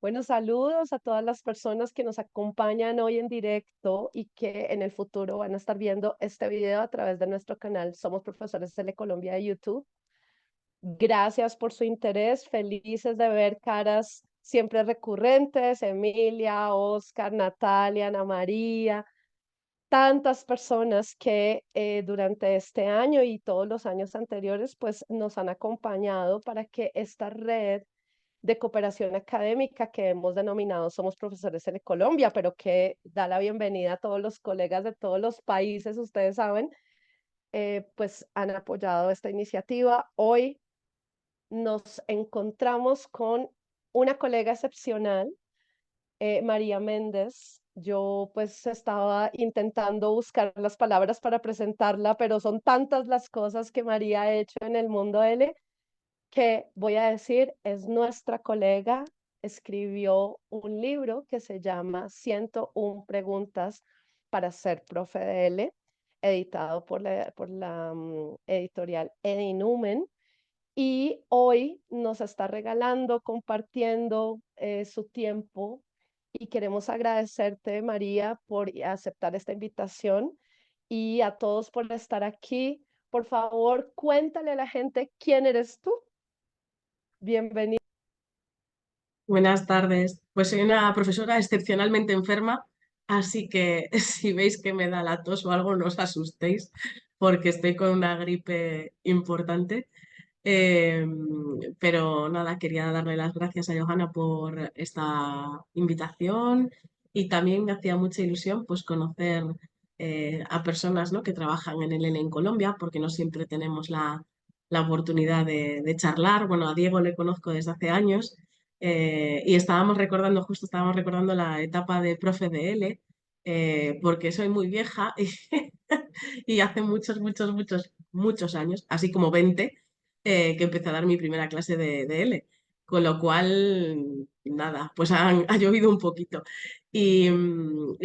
Bueno, saludos a todas las personas que nos acompañan hoy en directo y que en el futuro van a estar viendo este video a través de nuestro canal Somos Profesores Telecolombia de YouTube. Gracias por su interés, felices de ver caras siempre recurrentes, Emilia, Oscar, Natalia, Ana María, tantas personas que durante este año y todos los años anteriores pues nos han acompañado para que esta red de cooperación académica que hemos denominado Somos Profesores en Colombia, pero que da la bienvenida a todos los colegas de todos los países, ustedes saben, pues han apoyado esta iniciativa. Hoy nos encontramos con una colega excepcional, María Méndez. Yo pues estaba intentando buscar las palabras para presentarla, pero son tantas las cosas que María ha hecho en el mundo L que voy a decir, es nuestra colega, escribió un libro que se llama 101 preguntas para ser profe de L, editado por la editorial Edinumen, y hoy nos está regalando, compartiendo su tiempo y queremos agradecerte, María, por aceptar esta invitación y a todos por estar aquí. Por favor, cuéntale a la gente quién eres tú. Bienvenido. Buenas tardes. Pues soy una profesora excepcionalmente enferma, así que si veis que me da la tos o algo, no os asustéis, porque estoy con una gripe importante. Eh, pero nada, quería darle las gracias a Johanna por esta invitación y también me hacía mucha ilusión pues conocer a personas, ¿no?, que trabajan en el ELE en Colombia, porque no siempre tenemos la oportunidad de charlar. Bueno, a Diego le conozco desde hace años y estábamos recordando la etapa de profe de L, porque soy muy vieja y hace muchos años, así como 20, que empecé a dar mi primera clase de L. Con lo cual, nada, pues ha llovido un poquito. Y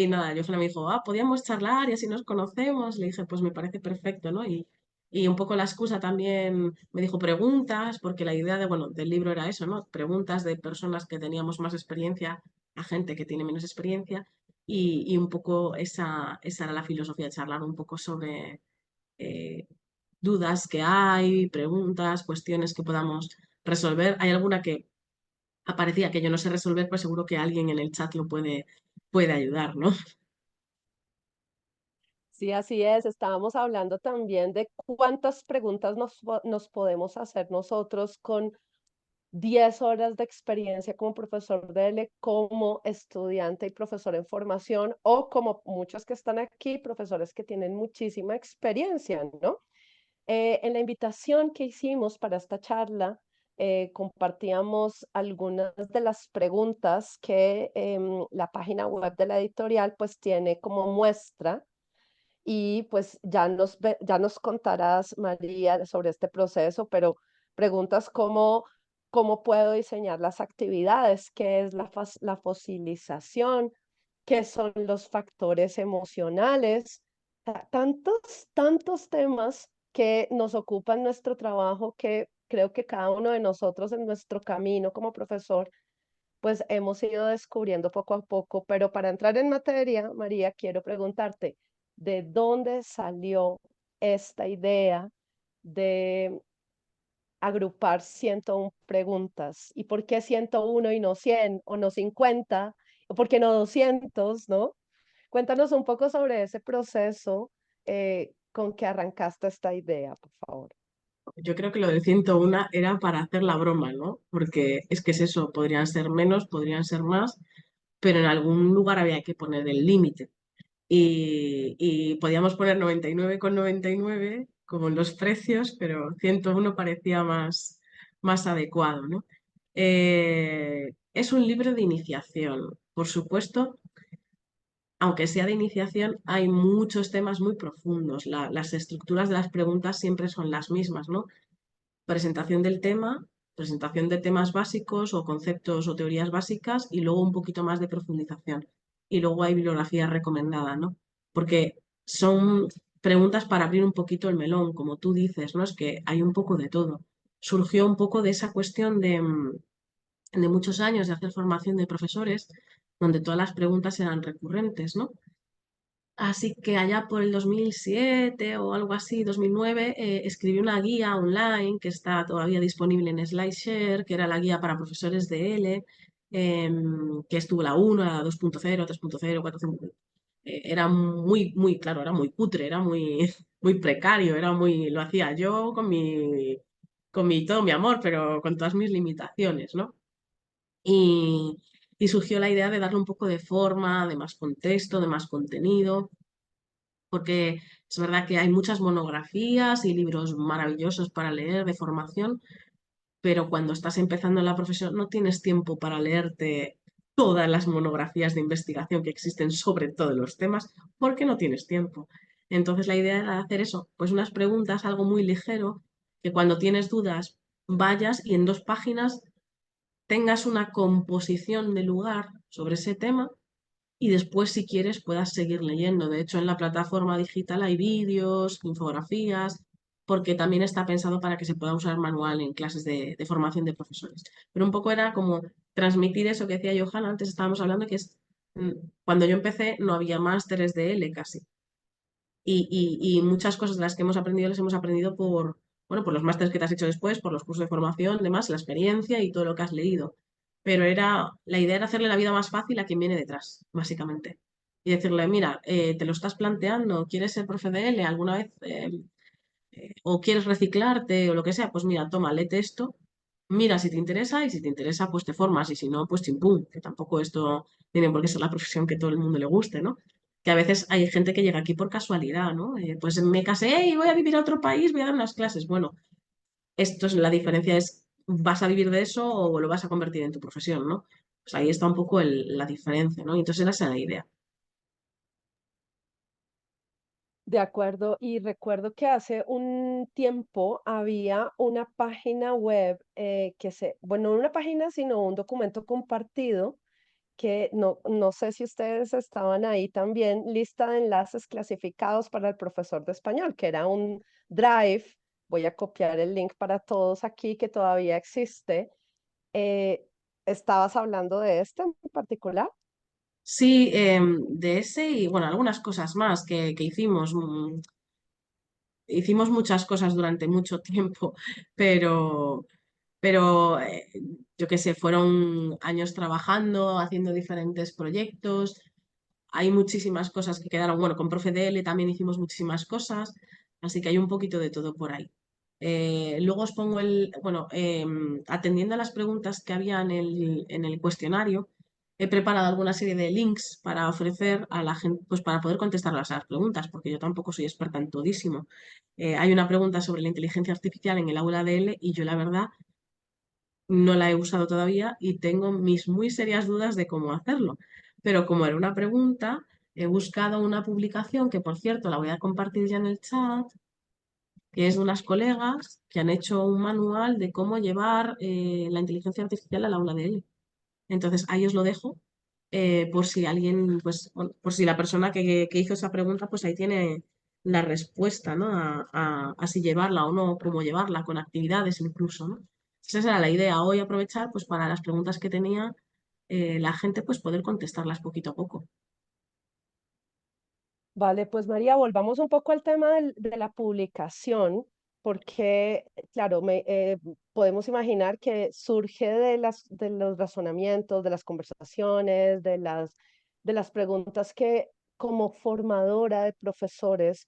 nada, Johanna me dijo, podíamos charlar y así nos conocemos. Le dije, pues me parece perfecto, ¿no? Y un poco la excusa también me dijo preguntas, porque la idea del libro era eso, ¿no? Preguntas de personas que teníamos más experiencia a gente que tiene menos experiencia. Y un poco esa era la filosofía, charlar un poco sobre eh, dudas que hay, preguntas, cuestiones que podamos resolver. Hay alguna que aparecía que yo no sé resolver, pues seguro que alguien en el chat puede ayudar, ¿no? Sí, así es. Estábamos hablando también de cuántas preguntas nos podemos hacer nosotros con 10 horas de experiencia como profesor de L, como estudiante y profesor en formación, o como muchos que están aquí, profesores que tienen muchísima experiencia, ¿no? En la invitación que hicimos para esta charla, compartíamos algunas de las preguntas que la página web de la editorial pues tiene como muestra y pues ya nos contarás, María, sobre este proceso, pero preguntas como cómo puedo diseñar las actividades, qué es la fosilización, qué son los factores emocionales, tantos temas que nos ocupan nuestro trabajo que creo que cada uno de nosotros en nuestro camino como profesor, pues hemos ido descubriendo poco a poco. Pero para entrar en materia, María, quiero preguntarte, ¿de dónde salió esta idea de agrupar 101 preguntas? ¿Y por qué 101 y no 100 o no 50? ¿O por qué no 200, no? Cuéntanos un poco sobre ese proceso con que arrancaste esta idea, por favor. Yo creo que lo del 101 era para hacer la broma, ¿no? Porque es que es eso, podrían ser menos, podrían ser más, pero en algún lugar había que poner el límite. Y podíamos poner 99,99 como en los precios, pero 101 parecía más adecuado, ¿no? Es un libro de iniciación. Por supuesto, aunque sea de iniciación, hay muchos temas muy profundos. Las estructuras de las preguntas siempre son las mismas, ¿no? Presentación del tema, presentación de temas básicos o conceptos o teorías básicas y luego un poquito más de profundización. Y luego hay bibliografía recomendada, ¿no? Porque son preguntas para abrir un poquito el melón, como tú dices, ¿no? Es que hay un poco de todo. Surgió un poco de esa cuestión de muchos años de hacer formación de profesores, donde todas las preguntas eran recurrentes, ¿no? Así que allá por el 2007 o algo así, 2009, escribí una guía online que está todavía disponible en SlideShare, que era la guía para profesores de L, que estuvo la 1, la 2.0, 3.0, 4.0. Era muy, claro, era muy cutre, era muy, muy precario, lo hacía yo con todo mi amor, pero con todas mis limitaciones, ¿no? Y, y surgió la idea de darle un poco de forma, de más contexto, de más contenido, porque es verdad que hay muchas monografías y libros maravillosos para leer de formación, pero cuando estás empezando en la profesión no tienes tiempo para leerte todas las monografías de investigación que existen sobre todos los temas, porque no tienes tiempo. Entonces la idea era hacer eso, pues unas preguntas, algo muy ligero, que cuando tienes dudas vayas y en 2 páginas tengas una composición de lugar sobre ese tema y después, si quieres, puedas seguir leyendo. De hecho, en la plataforma digital hay vídeos, infografías, porque también está pensado para que se pueda usar manual en clases de formación de profesores. Pero un poco era como transmitir eso que decía Johanna, antes estábamos hablando, que es, mm, cuando yo empecé no había másteres de L casi. Y muchas cosas de las que hemos aprendido las hemos aprendido bueno, por los másteres que te has hecho después, por los cursos de formación, demás, la experiencia y todo lo que has leído. Pero la idea era hacerle la vida más fácil a quien viene detrás, básicamente. Y decirle, mira, te lo estás planteando, ¿quieres ser profe de L alguna vez? O quieres reciclarte o lo que sea, pues mira, toma, léete esto, mira si te interesa y si te interesa, pues te formas y si no, pues chimpún, que tampoco esto tiene por qué ser la profesión que todo el mundo le guste, ¿no? Que a veces hay gente que llega aquí por casualidad, ¿no? Pues me casé y voy a vivir a otro país, voy a dar unas clases. Bueno, esto es la diferencia es, ¿vas a vivir de eso o lo vas a convertir en tu profesión, ¿no? Pues ahí está un poco la diferencia, ¿no? Y entonces esa era la idea. De acuerdo, y recuerdo que hace un tiempo había una página web bueno, no una página, sino un documento compartido que no sé si ustedes estaban ahí también, lista de enlaces clasificados para el profesor de español, que era un Drive. Voy a copiar el link para todos aquí, que todavía existe. Eh, ¿Estabas hablando de este en particular? Sí, de ese y bueno, algunas cosas más que hicimos. Hicimos muchas cosas durante mucho tiempo, pero, pero yo qué sé, fueron años trabajando, haciendo diferentes proyectos. Hay muchísimas cosas que quedaron. Bueno, con Profe DL también hicimos muchísimas cosas, así que hay un poquito de todo por ahí. Luego os pongo bueno, atendiendo a las preguntas que había en el cuestionario, he preparado alguna serie de links para ofrecer a la gente, pues para poder contestar las preguntas, porque yo tampoco soy experta en todísimo. Hay una pregunta sobre la inteligencia artificial en el aula de L y yo la verdad no la he usado todavía y tengo mis muy serias dudas de cómo hacerlo. Pero como era una pregunta, he buscado una publicación que, por cierto, la voy a compartir ya en el chat, que es de unas colegas que han hecho un manual de cómo llevar la inteligencia artificial al aula de L. Entonces, ahí os lo dejo por si alguien, pues, bueno, por si la persona que hizo esa pregunta, pues ahí tiene la respuesta, ¿no? A si llevarla o no, cómo llevarla, con actividades incluso, ¿no? Esa era la idea, hoy aprovechar pues para las preguntas que tenía la gente, pues poder contestarlas poquito a poco. Vale, pues María, volvamos un poco al tema de la publicación, porque, claro, podemos imaginar que surge de los razonamientos, de las conversaciones, de las preguntas que como formadora de profesores,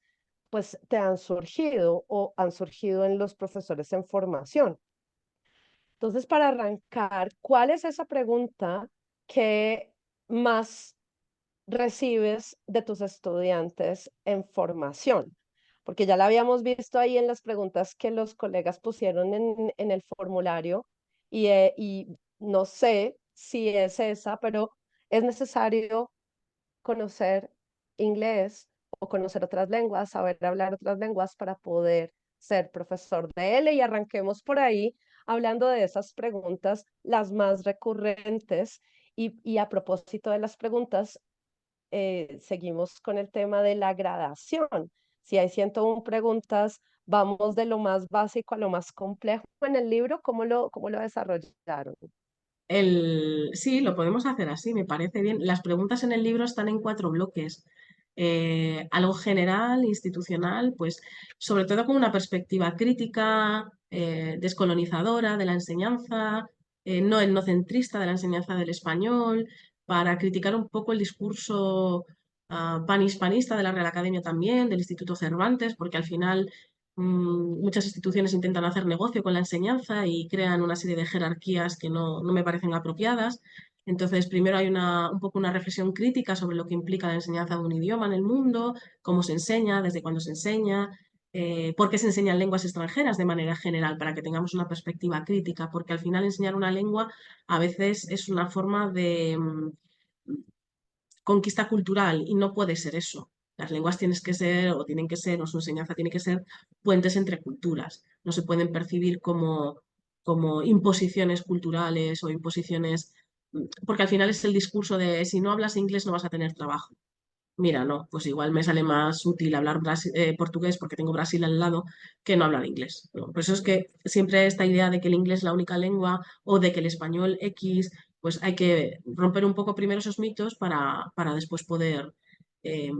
pues te han surgido o han surgido en los profesores en formación. Entonces, para arrancar, ¿cuál es esa pregunta que más recibes de tus estudiantes en formación? Porque ya la habíamos visto ahí en las preguntas que los colegas pusieron en el formulario y no sé si es esa, pero es necesario conocer inglés o conocer otras lenguas, saber hablar otras lenguas para poder ser profesor de L. Y arranquemos por ahí hablando de esas preguntas, las más recurrentes. Y a propósito de las preguntas, seguimos con el tema de la gradación. Si hay 101 preguntas, vamos de lo más básico a lo más complejo en el libro. ¿Cómo lo desarrollaron? Sí, lo podemos hacer así, me parece bien. Las preguntas en el libro están en 4 bloques. Algo general, institucional, pues sobre todo con una perspectiva crítica, descolonizadora de la enseñanza, no etnocentrista de la enseñanza del español, para criticar un poco el discurso panhispanista de la Real Academia también, del Instituto Cervantes, porque al final muchas instituciones intentan hacer negocio con la enseñanza y crean una serie de jerarquías que no me parecen apropiadas. Entonces, primero hay un poco una reflexión crítica sobre lo que implica la enseñanza de un idioma en el mundo, cómo se enseña, desde cuándo se enseña, por qué se enseñan lenguas extranjeras de manera general, para que tengamos una perspectiva crítica, porque al final enseñar una lengua a veces es una forma de conquista cultural y no puede ser eso. Las lenguas tienen que ser, o su enseñanza tiene que ser puentes entre culturas. No se pueden percibir como imposiciones culturales o imposiciones, porque al final es el discurso de si no hablas inglés no vas a tener trabajo. Mira, no, pues igual me sale más útil hablar portugués porque tengo Brasil al lado que no hablar inglés, ¿no? Por eso es que siempre esta idea de que el inglés es la única lengua o de que el español X, pues hay que romper un poco primero esos mitos para después poder eh,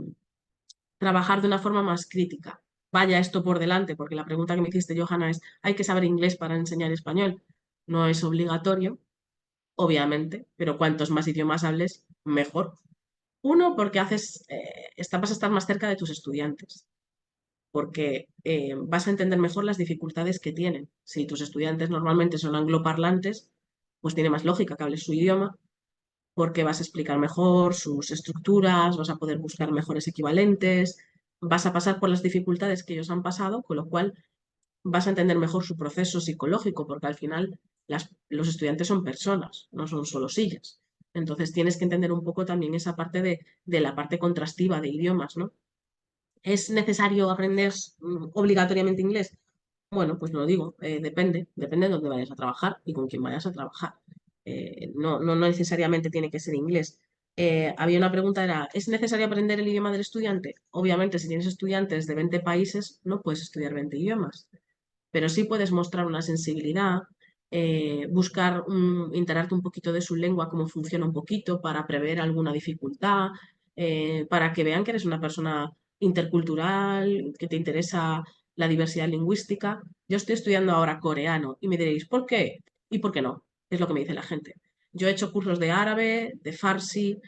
trabajar de una forma más crítica. Vaya esto por delante, porque la pregunta que me hiciste, Johanna, es, ¿hay que saber inglés para enseñar español? No es obligatorio, obviamente, pero cuantos más idiomas hables, mejor. Uno, porque vas a estar más cerca de tus estudiantes, porque vas a entender mejor las dificultades que tienen. Si tus estudiantes normalmente son angloparlantes, pues tiene más lógica que hables su idioma, porque vas a explicar mejor sus estructuras, vas a poder buscar mejores equivalentes, vas a pasar por las dificultades que ellos han pasado, con lo cual vas a entender mejor su proceso psicológico, porque al final los estudiantes son personas, no son solo sillas. Entonces tienes que entender un poco también esa parte de la parte contrastiva de idiomas, ¿no? ¿Es necesario aprender obligatoriamente inglés? Bueno, pues lo digo, depende de dónde vayas a trabajar y con quién vayas a trabajar. No necesariamente tiene que ser inglés. Había una pregunta, ¿es necesario aprender el idioma del estudiante? Obviamente, si tienes estudiantes de 20 países, no puedes estudiar 20 idiomas, pero sí puedes mostrar una sensibilidad, enterarte un poquito de su lengua, cómo funciona un poquito, para prever alguna dificultad, para que vean que eres una persona intercultural, que te interesa la diversidad lingüística. Yo estoy estudiando ahora coreano y me diréis, ¿por qué? ¿Y por qué no? Es lo que me dice la gente. Yo he hecho cursos de árabe, de farsi,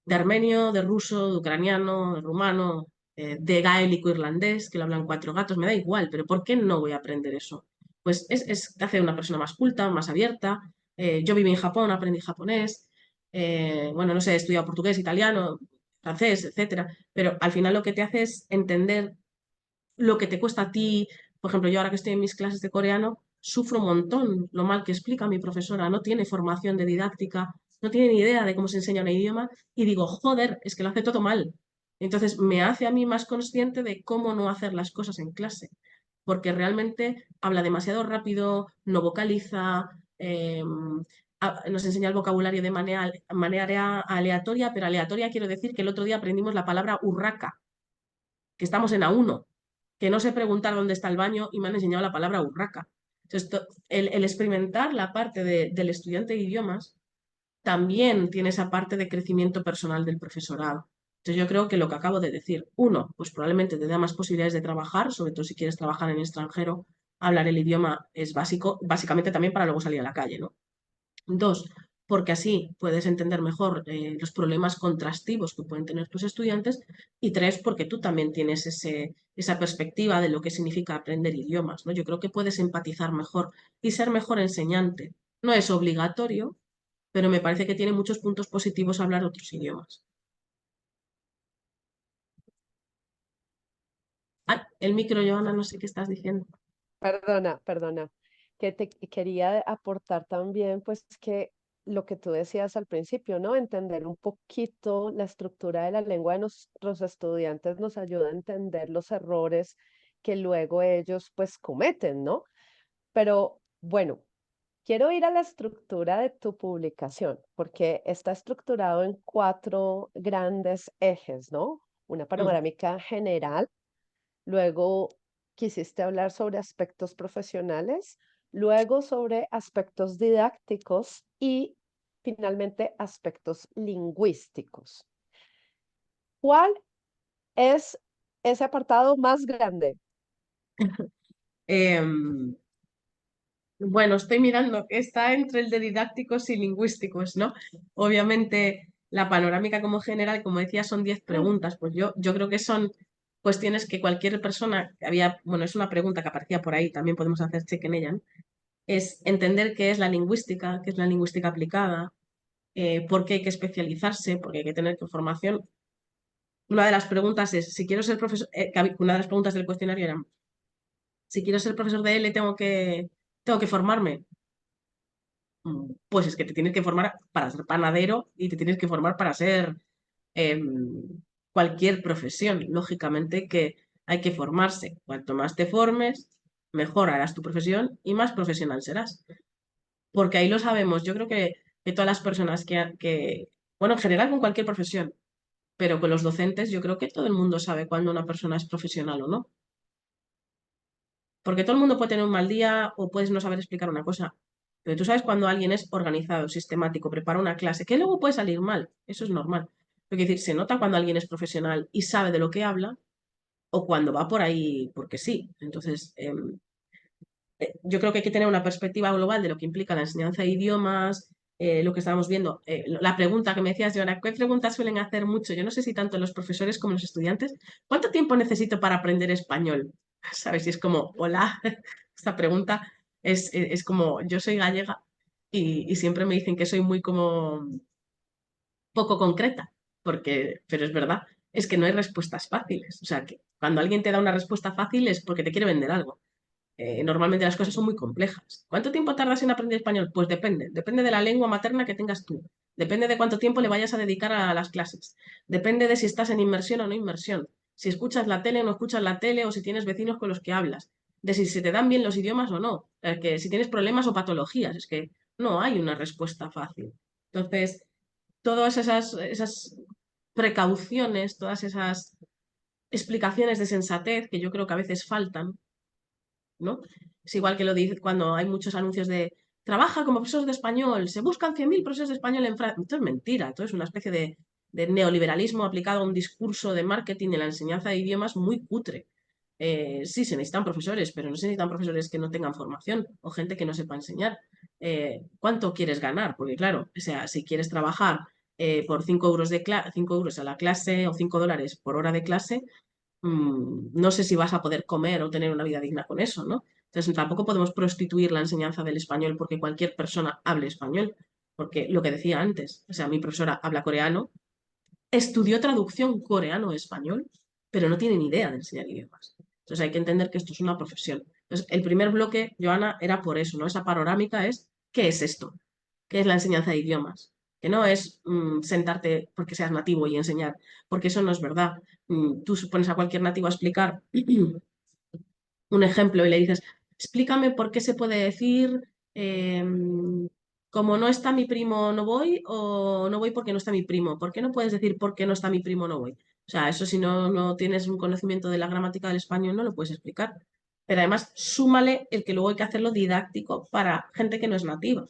de armenio, de ruso, de ucraniano, de rumano, de gaélico irlandés, que lo hablan 4 gatos, me da igual, pero ¿por qué no voy a aprender eso? Pues te hace una persona más culta, más abierta. Yo viví en Japón, aprendí japonés, bueno, no sé, he estudiado portugués, italiano, francés, etcétera, pero al final lo que te hace es entender lo que te cuesta a ti. Por ejemplo, yo ahora que estoy en mis clases de coreano, sufro un montón lo mal que explica mi profesora, no tiene formación de didáctica, no tiene ni idea de cómo se enseña un idioma y digo, joder, es que lo hace todo mal. Entonces me hace a mí más consciente de cómo no hacer las cosas en clase, porque realmente habla demasiado rápido, no vocaliza, nos enseña el vocabulario de manera aleatoria, pero aleatoria quiero decir que el otro día aprendimos la palabra urraca, que estamos en A1, que no sé preguntar dónde está el baño y me han enseñado la palabra urraca. Entonces, el experimentar la parte del estudiante de idiomas también tiene esa parte de crecimiento personal del profesorado. Entonces, yo creo que lo que acabo de decir, uno, pues probablemente te da más posibilidades de trabajar, sobre todo si quieres trabajar en extranjero, hablar el idioma es básico, básicamente también para luego salir a la calle, ¿no? Dos, porque así puedes entender mejor los problemas contrastivos que pueden tener tus estudiantes. Y tres, porque tú también tienes esa perspectiva de lo que significa aprender idiomas, ¿no? Yo creo que puedes empatizar mejor y ser mejor enseñante. No es obligatorio, pero me parece que tiene muchos puntos positivos hablar otros idiomas. Ah, el micro, Joana, no sé qué estás diciendo. Perdona, que te quería aportar también, pues que lo que tú decías al principio, ¿no? Entender un poquito la estructura de la lengua de nuestros estudiantes nos ayuda a entender los errores que luego ellos pues cometen, ¿no? Pero bueno, quiero ir a la estructura de tu publicación, porque está estructurado en 4 grandes ejes, ¿no? Una Mm, panorámica general. Luego quisiste hablar sobre aspectos profesionales, luego sobre aspectos didácticos y finalmente aspectos lingüísticos. ¿Cuál es ese apartado más grande? Em, bueno, estoy mirando que está entre el de didácticos y lingüísticos, ¿no? Obviamente, la panorámica como general, como decía, son 10 Mm, preguntas. Pues yo creo que son cuestiones que cualquier persona, bueno, es una pregunta que aparecía por ahí, también podemos hacer check en ella, ¿no? Es entender qué es la lingüística, qué es la lingüística aplicada, por qué hay que especializarse, por qué hay que tener formación. Una de las preguntas es, si quiero ser profesor, una de las preguntas del cuestionario era, si quiero ser profesor de L, tengo que formarme. Pues es que te tienes que formar para ser panadero y te tienes que formar para ser cualquier profesión. Lógicamente que hay que formarse. Cuanto más te formes, mejor harás tu profesión y más profesional serás. Porque ahí lo sabemos. Yo creo que todas las personas bueno, en general con cualquier profesión, pero con los docentes, yo creo que todo el mundo sabe cuándo una persona es profesional o no. Porque todo el mundo puede tener un mal día o puedes no saber explicar una cosa. Pero tú sabes cuando alguien es organizado, sistemático, prepara una clase, que luego puede salir mal. Eso es normal. Pero quiero decir, se nota cuando alguien es profesional y sabe de lo que habla o cuando va por ahí porque sí. Entonces, yo creo que hay que tener una perspectiva global de lo que implica la enseñanza de idiomas, lo que estábamos viendo. La pregunta que me decías, Joana, ¿qué preguntas suelen hacer mucho? Yo no sé si tanto los profesores como los estudiantes. ¿Cuánto tiempo necesito para aprender español? ¿Sabes? Y es como, hola, esta pregunta es como, yo soy gallega y siempre me dicen que soy muy como poco concreta, pero es verdad, es que no hay respuestas fáciles. O sea, que cuando alguien te da una respuesta fácil es porque te quiere vender algo. Normalmente las cosas son muy complejas. ¿Cuánto tiempo tardas en aprender español? Pues depende. Depende de la lengua materna que tengas tú. Depende de cuánto tiempo le vayas a dedicar a las clases. Depende de si estás en inmersión o no inmersión. Si escuchas la tele o no escuchas la tele o si tienes vecinos con los que hablas. De si se te dan bien los idiomas o no. Que si tienes problemas o patologías. Es que no hay una respuesta fácil. Entonces, todas esas precauciones, todas esas explicaciones de sensatez que yo creo que a veces faltan, ¿no? Es igual que lo dice cuando hay muchos anuncios de trabaja como profesor de español, se buscan 100.000 profesores de español en Francia. Esto es mentira, esto es una especie de neoliberalismo aplicado a un discurso de marketing de la enseñanza de idiomas muy cutre. Sí, se necesitan profesores, pero no se necesitan profesores que no tengan formación o gente que no sepa enseñar. ¿Cuánto quieres ganar? Porque claro, o sea, si quieres trabajar por 5 euros, 5 euros a la clase o 5 dólares por hora de clase, no sé si vas a poder comer o tener una vida digna con eso, ¿no? Entonces tampoco podemos prostituir la enseñanza del español porque cualquier persona hable español, porque lo que decía antes, o sea, mi profesora habla coreano, estudió traducción coreano-español, pero no tiene ni idea de enseñar idiomas. Entonces hay que entender que esto es una profesión. Entonces el primer bloque, Joana, era por eso, ¿no? Esa panorámica es, ¿qué es esto? ¿Qué es la enseñanza de idiomas? Que no es sentarte porque seas nativo y enseñar, porque eso no es verdad. Tú pones a cualquier nativo a explicar un ejemplo y le dices, explícame por qué se puede decir, como no está mi primo no voy o no voy porque no está mi primo. ¿Por qué no puedes decir por qué no está mi primo no voy? O sea, eso si no tienes un conocimiento de la gramática del español no lo puedes explicar. Pero además, súmale el que luego hay que hacerlo didáctico para gente que no es nativa. O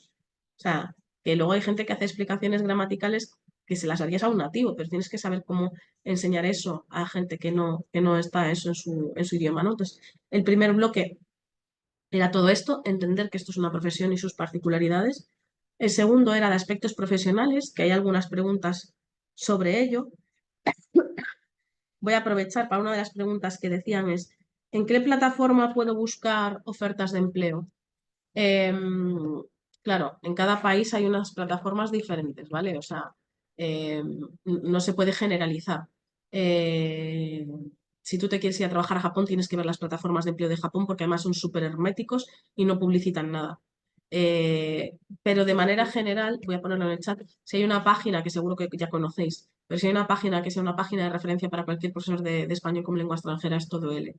sea, que luego hay gente que hace explicaciones gramaticales que se las harías a un nativo, pero tienes que saber cómo enseñar eso a gente que no está eso en su idioma, ¿no? Entonces, el primer bloque era todo esto, entender que esto es una profesión y sus particularidades. El segundo era de aspectos profesionales, que hay algunas preguntas sobre ello. Voy a aprovechar para una de las preguntas que decían es, ¿en qué plataforma puedo buscar ofertas de empleo? Em, claro, en cada país hay unas plataformas diferentes, ¿vale? O sea, no se puede generalizar. Eh, si tú te quieres ir a trabajar a Japón, tienes que ver las plataformas de empleo de Japón porque además son súper herméticos y no publicitan nada. Pero de manera general, voy a ponerlo en el chat, si hay una página que seguro que ya conocéis, pero si hay una página que sea una página de referencia para cualquier profesor de español como lengua extranjera, es todo L.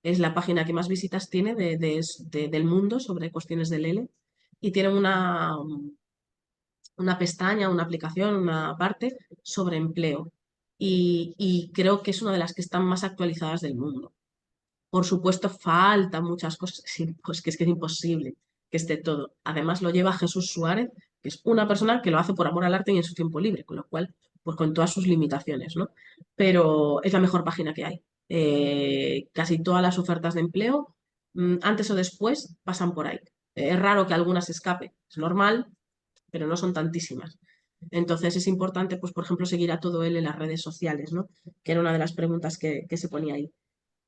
Es la página que más visitas tiene del mundo sobre cuestiones del L y tiene una pestaña, una aplicación, una parte sobre empleo. Y creo que es una de las que están más actualizadas del mundo. Por supuesto, faltan muchas cosas, pues que es imposible que esté todo. Además, lo lleva Jesús Suárez, que es una persona que lo hace por amor al arte y en su tiempo libre, con lo cual, pues con todas sus limitaciones, ¿no? Pero es la mejor página que hay. Casi todas las ofertas de empleo, antes o después, pasan por ahí. Es raro que algunas escape, es normal, pero no son tantísimas. Entonces es importante, pues, por ejemplo, seguir a todo él en las redes sociales, ¿no? Que era una de las preguntas que se ponía ahí.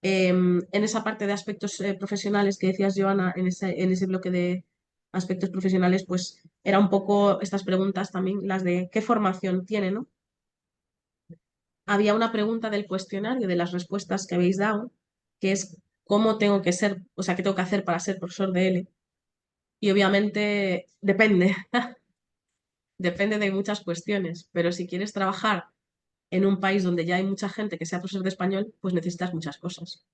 En esa parte de aspectos profesionales que decías, Joana, en ese bloque de aspectos profesionales, pues era un poco estas preguntas también, las de qué formación tiene, ¿no? Había una pregunta del cuestionario, de las respuestas que habéis dado, que es cómo tengo que ser, o sea, qué tengo que hacer para ser profesor de L. Y obviamente depende, depende de muchas cuestiones, pero si quieres trabajar en un país donde ya hay mucha gente que sea profesor de español, pues necesitas muchas cosas.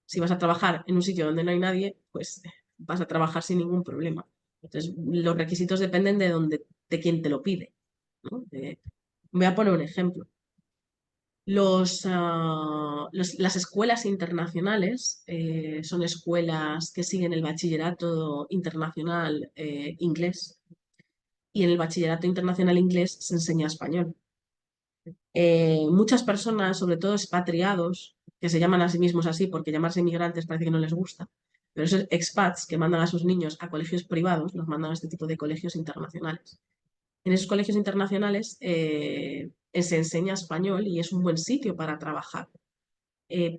Si vas a trabajar en un sitio donde no hay nadie, pues vas a trabajar sin ningún problema. Entonces, los requisitos dependen de quién te lo pide, ¿no? Voy a poner un ejemplo. Las escuelas internacionales son escuelas que siguen el bachillerato internacional inglés, y en el bachillerato internacional inglés se enseña español. Muchas personas, sobre todo expatriados, que se llaman a sí mismos así porque llamarse inmigrantes parece que no les gusta, pero esos expats que mandan a sus niños a colegios privados, los mandan a este tipo de colegios internacionales. En esos colegios internacionales se enseña español y es un buen sitio para trabajar.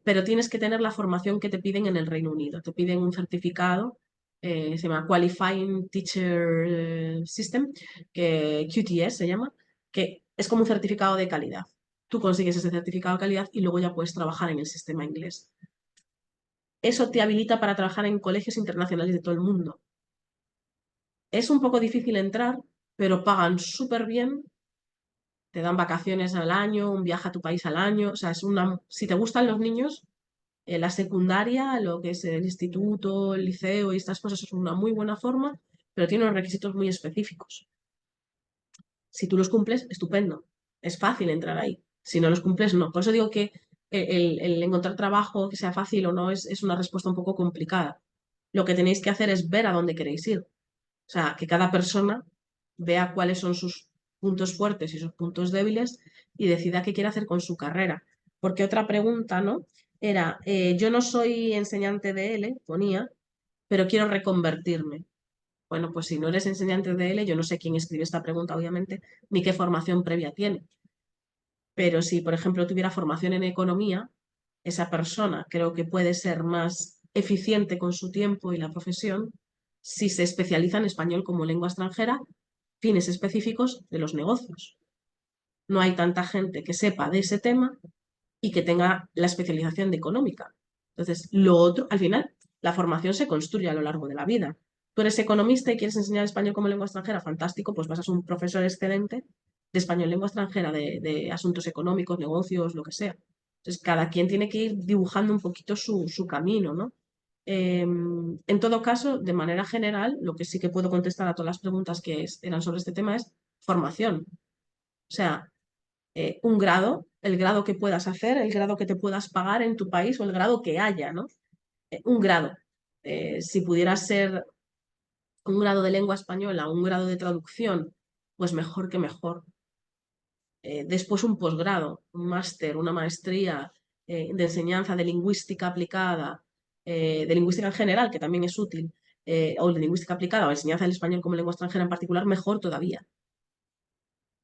Pero tienes que tener la formación que te piden en el Reino Unido. Te piden un certificado, se llama Qualifying Teacher System, que QTS se llama, que es como un certificado de calidad. Tú consigues ese certificado de calidad y luego ya puedes trabajar en el sistema inglés. Eso te habilita para trabajar en colegios internacionales de todo el mundo. Es un poco difícil entrar, pero pagan súper bien, te dan vacaciones al año, un viaje a tu país al año. O sea, si te gustan los niños, la secundaria, lo que es el instituto, el liceo y estas cosas es una muy buena forma, pero tiene unos requisitos muy específicos. Si tú los cumples, estupendo. Es fácil entrar ahí. Si no los cumples, no. Por eso digo que el encontrar trabajo que sea fácil o no es una respuesta un poco complicada. Lo que tenéis que hacer es ver a dónde queréis ir. O sea, que cada persona vea cuáles son sus puntos fuertes y sus puntos débiles y decida qué quiere hacer con su carrera. Porque otra pregunta, ¿no? Era, yo no soy enseñante de L, ponía, pero quiero reconvertirme. Bueno, pues si no eres enseñante de L, yo no sé quién escribió esta pregunta, obviamente, ni qué formación previa tiene. Pero si, por ejemplo, tuviera formación en economía, esa persona creo que puede ser más eficiente con su tiempo y la profesión si se especializa en español como lengua extranjera, fines específicos de los negocios. No hay tanta gente que sepa de ese tema y que tenga la especialización de económica. Entonces, lo otro, al final, la formación se construye a lo largo de la vida. Tú eres economista y quieres enseñar español como lengua extranjera, fantástico, pues vas a ser un profesor excelente de español lengua extranjera, de asuntos económicos, negocios, lo que sea. Entonces, cada quien tiene que ir dibujando un poquito su camino, ¿no? En todo caso, de manera general, lo que sí que puedo contestar a todas las preguntas que eran sobre este tema es formación. O sea, un grado, el grado que puedas hacer, el grado que te puedas pagar en tu país o el grado que haya, ¿no? Un grado. Si pudiera ser un grado de lengua española, un grado de traducción, pues mejor que mejor. Después un posgrado, un máster, una maestría de enseñanza de lingüística aplicada, de lingüística en general, que también es útil, o de lingüística aplicada o enseñanza del español como lengua extranjera en particular, mejor todavía.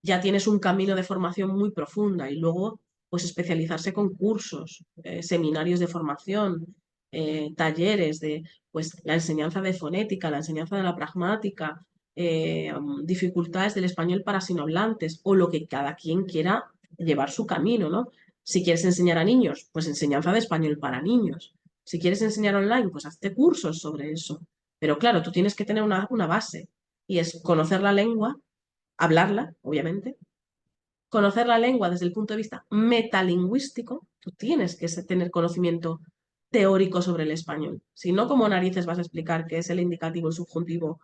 Ya tienes un camino de formación muy profunda y luego pues especializarse con cursos, seminarios de formación, talleres de pues la enseñanza de fonética, la enseñanza de la pragmática, dificultades del español para sinohablantes o lo que cada quien quiera llevar su camino, ¿no? Si quieres enseñar a niños, pues enseñanza de español para niños. Si quieres enseñar online, pues hazte cursos sobre eso. Pero claro, tú tienes que tener una base y es conocer la lengua, hablarla, obviamente, conocer la lengua desde el punto de vista metalingüístico, tú tienes que tener conocimiento teórico sobre el español. Si no, como narices vas a explicar qué es el indicativo, el subjuntivo.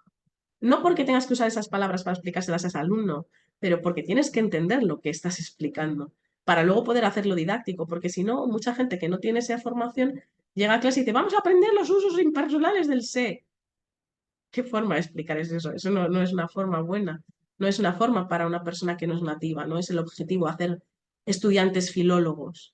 No porque tengas que usar esas palabras para explicárselas a ese alumno, pero porque tienes que entender lo que estás explicando para luego poder hacerlo didáctico, porque si no, mucha gente que no tiene esa formación llega a clase y dice, vamos a aprender los usos impersonales del sé. ¿Qué forma de explicar es eso? Eso no es una forma buena, no es una forma para una persona que no es nativa, no es el objetivo hacer estudiantes filólogos,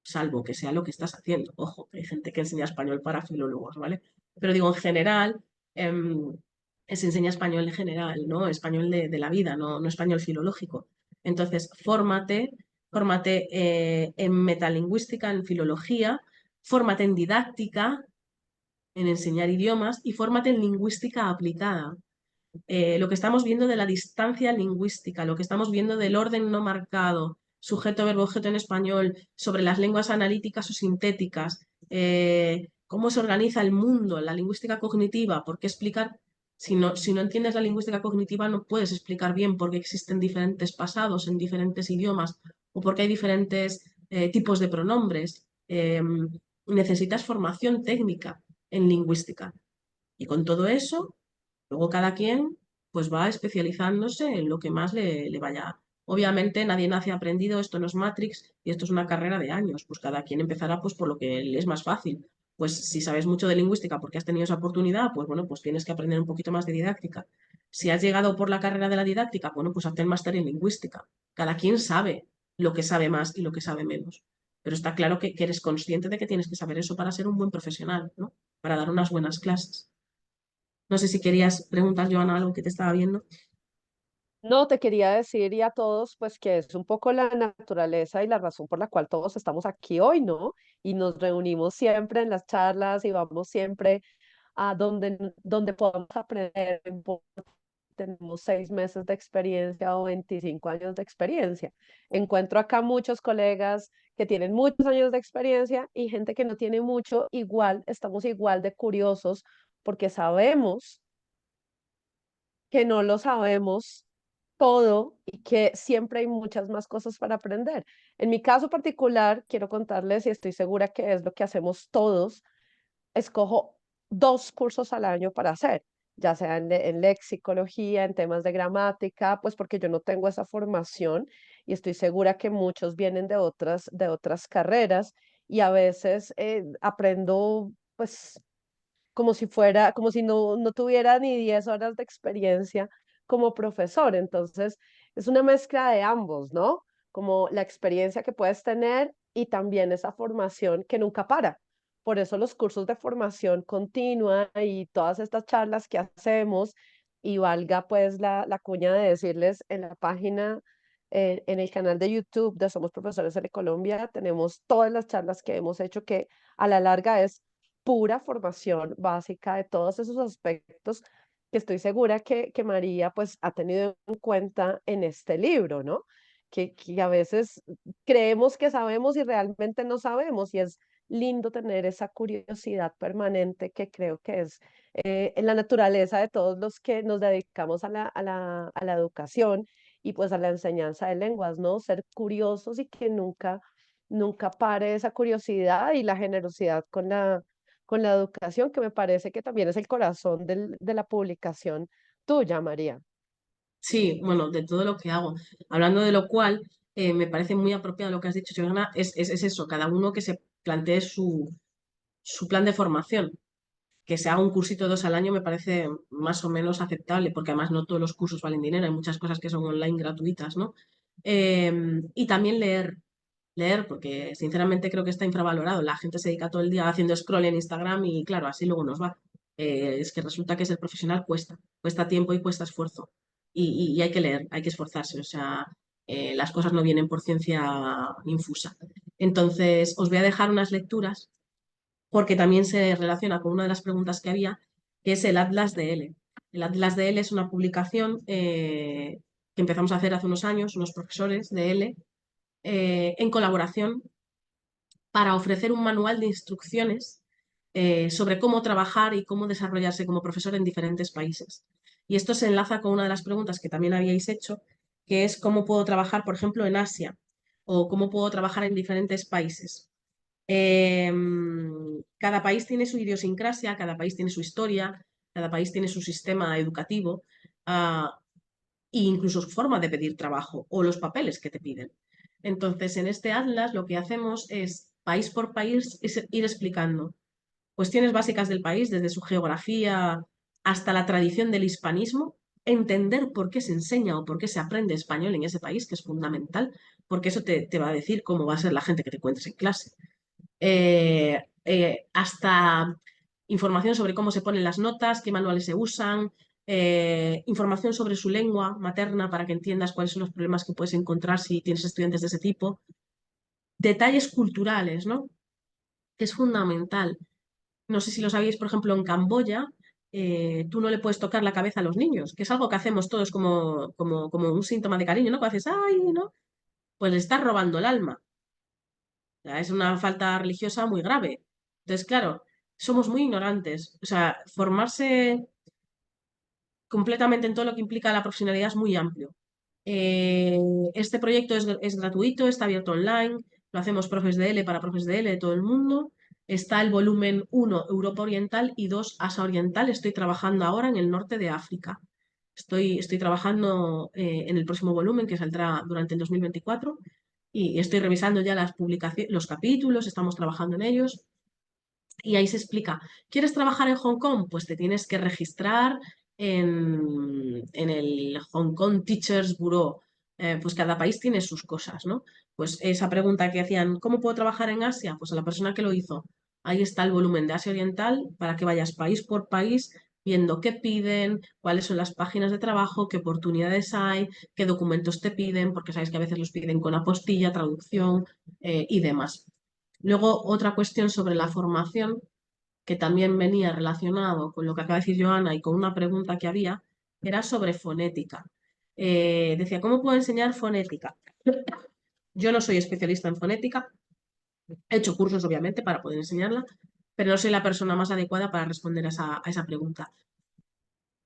salvo que sea lo que estás haciendo. Ojo, que hay gente que enseña español para filólogos, ¿vale? Pero digo, en general, se enseña español en general, ¿no? Español de la vida, no español filológico. Entonces, fórmate en metalingüística, en filología, fórmate en didáctica, en enseñar idiomas y fórmate en lingüística aplicada. Lo que estamos viendo de la distancia lingüística, lo que estamos viendo del orden no marcado, sujeto, verbo, objeto en español, sobre las lenguas analíticas o sintéticas, cómo se organiza el mundo, la lingüística cognitiva, por qué explicar, si no entiendes la lingüística cognitiva no puedes explicar bien por qué existen diferentes pasados en diferentes idiomas o por qué hay diferentes tipos de pronombres. Necesitas formación técnica en lingüística. Y con todo eso, luego cada quien pues va especializándose en lo que más le vaya. Obviamente nadie nace aprendido, esto no es Matrix y esto es una carrera de años, pues cada quien empezará pues por lo que le es más fácil. Pues si sabes mucho de lingüística porque has tenido esa oportunidad, pues bueno, pues tienes que aprender un poquito más de didáctica. Si has llegado por la carrera de la didáctica, bueno, pues hazte el máster en lingüística. Cada quien sabe lo que sabe más y lo que sabe menos. Pero está claro que eres consciente de que tienes que saber eso para ser un buen profesional, ¿no? Para dar unas buenas clases. No sé si querías preguntar, Joana, algo que te estaba viendo. No, te quería decir y a todos, pues que es un poco la naturaleza y la razón por la cual todos estamos aquí hoy, ¿no? Y nos reunimos siempre en las charlas y vamos siempre a donde podamos aprender. No importa si tenemos 6 meses de experiencia o 25 años de experiencia. Encuentro acá muchos colegas que tienen muchos años de experiencia y gente que no tiene mucho, igual, estamos igual de curiosos porque sabemos que no lo sabemos todo y que siempre hay muchas más cosas para aprender. En mi caso particular, quiero contarles, y estoy segura que es lo que hacemos todos, escojo 2 cursos al año para hacer, ya sea en lexicología, en temas de gramática, pues porque yo no tengo esa formación y estoy segura que muchos vienen de otras carreras y a veces aprendo pues como si no tuviera ni 10 horas de experiencia como profesor. Entonces, es una mezcla de ambos, ¿no? Como la experiencia que puedes tener y también esa formación que nunca para. Por eso los cursos de formación continua y todas estas charlas que hacemos, y valga pues la cuña de decirles en la página, en el canal de YouTube de Somos Profesores de Colombia, tenemos todas las charlas que hemos hecho que a la larga es pura formación básica de todos esos aspectos que estoy segura que María pues ha tenido en cuenta en este libro, ¿no? Que a veces creemos que sabemos y realmente no sabemos y es lindo tener esa curiosidad permanente que creo que es en la naturaleza de todos los que nos dedicamos a la educación y pues a la enseñanza de lenguas, ¿no? Ser curiosos y que nunca pare esa curiosidad y la generosidad con la educación, que me parece que también es el corazón de la publicación tuya, María. Sí, bueno, de todo lo que hago. Hablando de lo cual, me parece muy apropiado lo que has dicho, Joana, es eso, cada uno que se plantee su plan de formación. Que se haga un cursito 2 al año me parece más o menos aceptable, porque además no todos los cursos valen dinero, hay muchas cosas que son online gratuitas, ¿no? Y también leer, porque sinceramente creo que está infravalorado. La gente se dedica todo el día haciendo scroll en Instagram y claro, así luego nos va. Es que resulta que ser profesional cuesta tiempo y cuesta esfuerzo. Y hay que leer, hay que esforzarse, o sea, las cosas no vienen por ciencia infusa. Entonces, os voy a dejar unas lecturas porque también se relaciona con una de las preguntas que había, que es el Atlas de L. El Atlas de L es una publicación que empezamos a hacer hace unos años, unos profesores de L, en colaboración para ofrecer un manual de instrucciones sobre cómo trabajar y cómo desarrollarse como profesor en diferentes países. Y esto se enlaza con una de las preguntas que también habíais hecho, que es cómo puedo trabajar, por ejemplo, en Asia o cómo puedo trabajar en diferentes países. Cada país tiene su idiosincrasia, cada país tiene su historia, cada país tiene su sistema educativo e incluso su forma de pedir trabajo o los papeles que te piden. Entonces, en este atlas lo que hacemos es, país por país, ir explicando cuestiones básicas del país, desde su geografía hasta la tradición del hispanismo, entender por qué se enseña o por qué se aprende español en ese país, que es fundamental, porque eso te va a decir cómo va a ser la gente que te encuentres en clase. Hasta información sobre cómo se ponen las notas, qué manuales se usan, información sobre su lengua materna para que entiendas cuáles son los problemas que puedes encontrar si tienes estudiantes de ese tipo. Detalles culturales, ¿no? Que es fundamental. No sé si lo sabéis, por ejemplo, en Camboya, tú no le puedes tocar la cabeza a los niños, que es algo que hacemos todos como un síntoma de cariño, ¿no? Que haces, ay, ¿no? Pues le estás robando el alma. O sea, es una falta religiosa muy grave. Entonces, claro, somos muy ignorantes. O sea, formarse completamente en todo lo que implica la profesionalidad es muy amplio. Eh, este proyecto es gratuito, está abierto online, lo hacemos profes de L para profes de L de todo el mundo. Está el volumen 1 Europa Oriental y 2 Asia Oriental. Estoy trabajando ahora en el norte de África. Estoy trabajando en el próximo volumen que saldrá durante el 2024 y estoy revisando ya las publicaciones, los capítulos, estamos trabajando en ellos. Y ahí se explica, ¿quieres trabajar en Hong Kong? Pues te tienes que registrar en el Hong Kong Teachers Bureau. Pues cada país tiene sus cosas, ¿no? Pues esa pregunta que hacían, ¿cómo puedo trabajar en Asia? Pues a la persona que lo hizo, ahí está el volumen de Asia Oriental para que vayas país por país viendo qué piden, cuáles son las páginas de trabajo, qué oportunidades hay, qué documentos te piden, porque sabéis que a veces los piden con apostilla, traducción y demás. Luego, otra cuestión sobre la formación, que también venía relacionado con lo que acaba de decir Joana y con una pregunta que había, era sobre fonética. Decía, ¿cómo puedo enseñar fonética? Yo no soy especialista en fonética, he hecho cursos obviamente para poder enseñarla, pero no soy la persona más adecuada para responder a esa pregunta.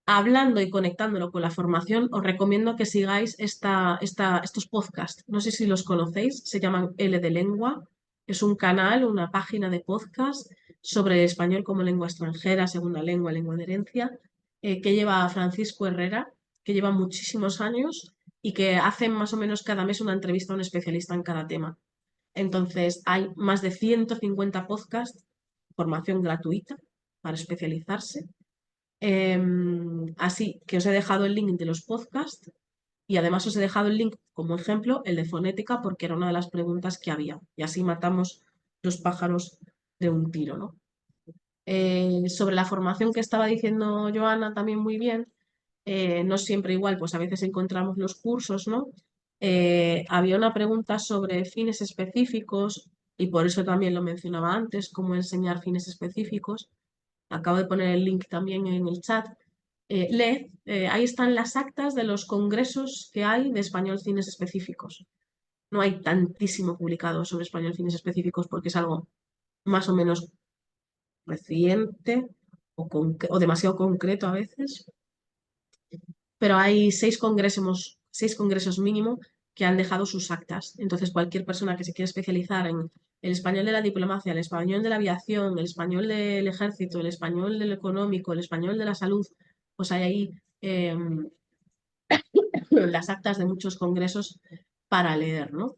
Hablando y conectándolo con la formación, os recomiendo que sigáis estos podcasts. No sé si los conocéis, se llaman L de Lengua. Es un canal, una página de podcast sobre el español como lengua extranjera, segunda lengua, lengua de herencia, que lleva a Francisco Herrera, que lleva muchísimos años y que hacen más o menos cada mes una entrevista a un especialista en cada tema. Entonces, hay más de 150 podcasts, formación gratuita para especializarse. Así que os he dejado el link de los podcasts y además os he dejado el link como ejemplo, el de fonética, porque era una de las preguntas que había. Y así matamos dos pájaros de un tiro, ¿no? Sobre la formación que estaba diciendo Joana también muy bien, no siempre igual, pues a veces encontramos los cursos, ¿no? Había una pregunta sobre fines específicos y por eso también lo mencionaba antes, cómo enseñar fines específicos. Acabo de poner el link también en el chat. Leed, ahí están las actas de los congresos que hay de español cines específicos. No hay tantísimo publicado sobre español cines específicos porque es algo más o menos reciente o demasiado concreto a veces, pero hay 6 congresos mínimo que han dejado sus actas. Entonces, cualquier persona que se quiera especializar en el español de la diplomacia, el español de la aviación, el español del ejército, el español del económico, el español de la salud, pues hay ahí las actas de muchos congresos para leer, ¿no?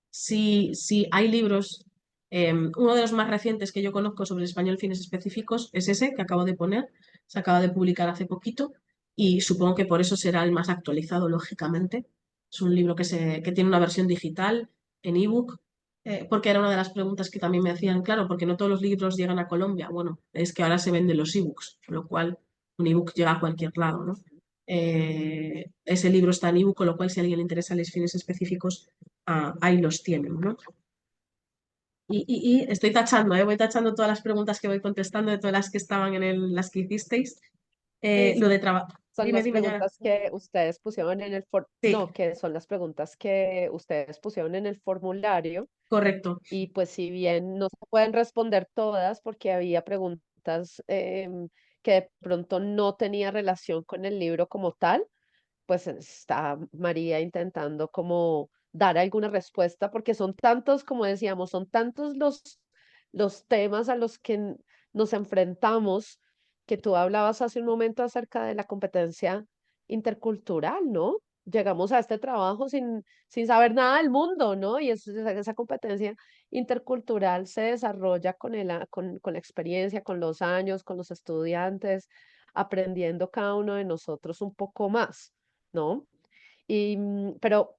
Si hay libros, uno de los más recientes que yo conozco sobre el español fines específicos es ese que acabo de poner, se acaba de publicar hace poquito y supongo que por eso será el más actualizado, lógicamente. Es un libro que tiene una versión digital en ebook, porque era una de las preguntas que también me hacían, claro, porque no todos los libros llegan a Colombia. Bueno, es que ahora se venden los ebooks, con lo cual un ebook llega a cualquier lado, ¿no? Ese libro está en ebook, con lo cual si a alguien le interesan los fines específicos, ahí los tienen, ¿no? Y estoy tachando, voy tachando todas las preguntas que voy contestando de todas las que estaban las que hicisteis. Lo de trabajo. Son Dime, las dime, Yara. preguntas que ustedes pusieron en Sí, no, que son las preguntas que ustedes pusieron en el formulario. correcto. Y pues si bien no se pueden responder todas porque había preguntas que de pronto no tenía relación con el libro como tal, pues está María intentando como dar alguna respuesta porque son tantos, como decíamos, son tantos los temas a los que nos enfrentamos, que tú hablabas hace un momento acerca de la competencia intercultural, ¿no? llegamos a este trabajo sin saber nada del mundo, ¿no? Y esa competencia intercultural se desarrolla con la experiencia, con los años, con los estudiantes, aprendiendo cada uno de nosotros un poco más, ¿no? Pero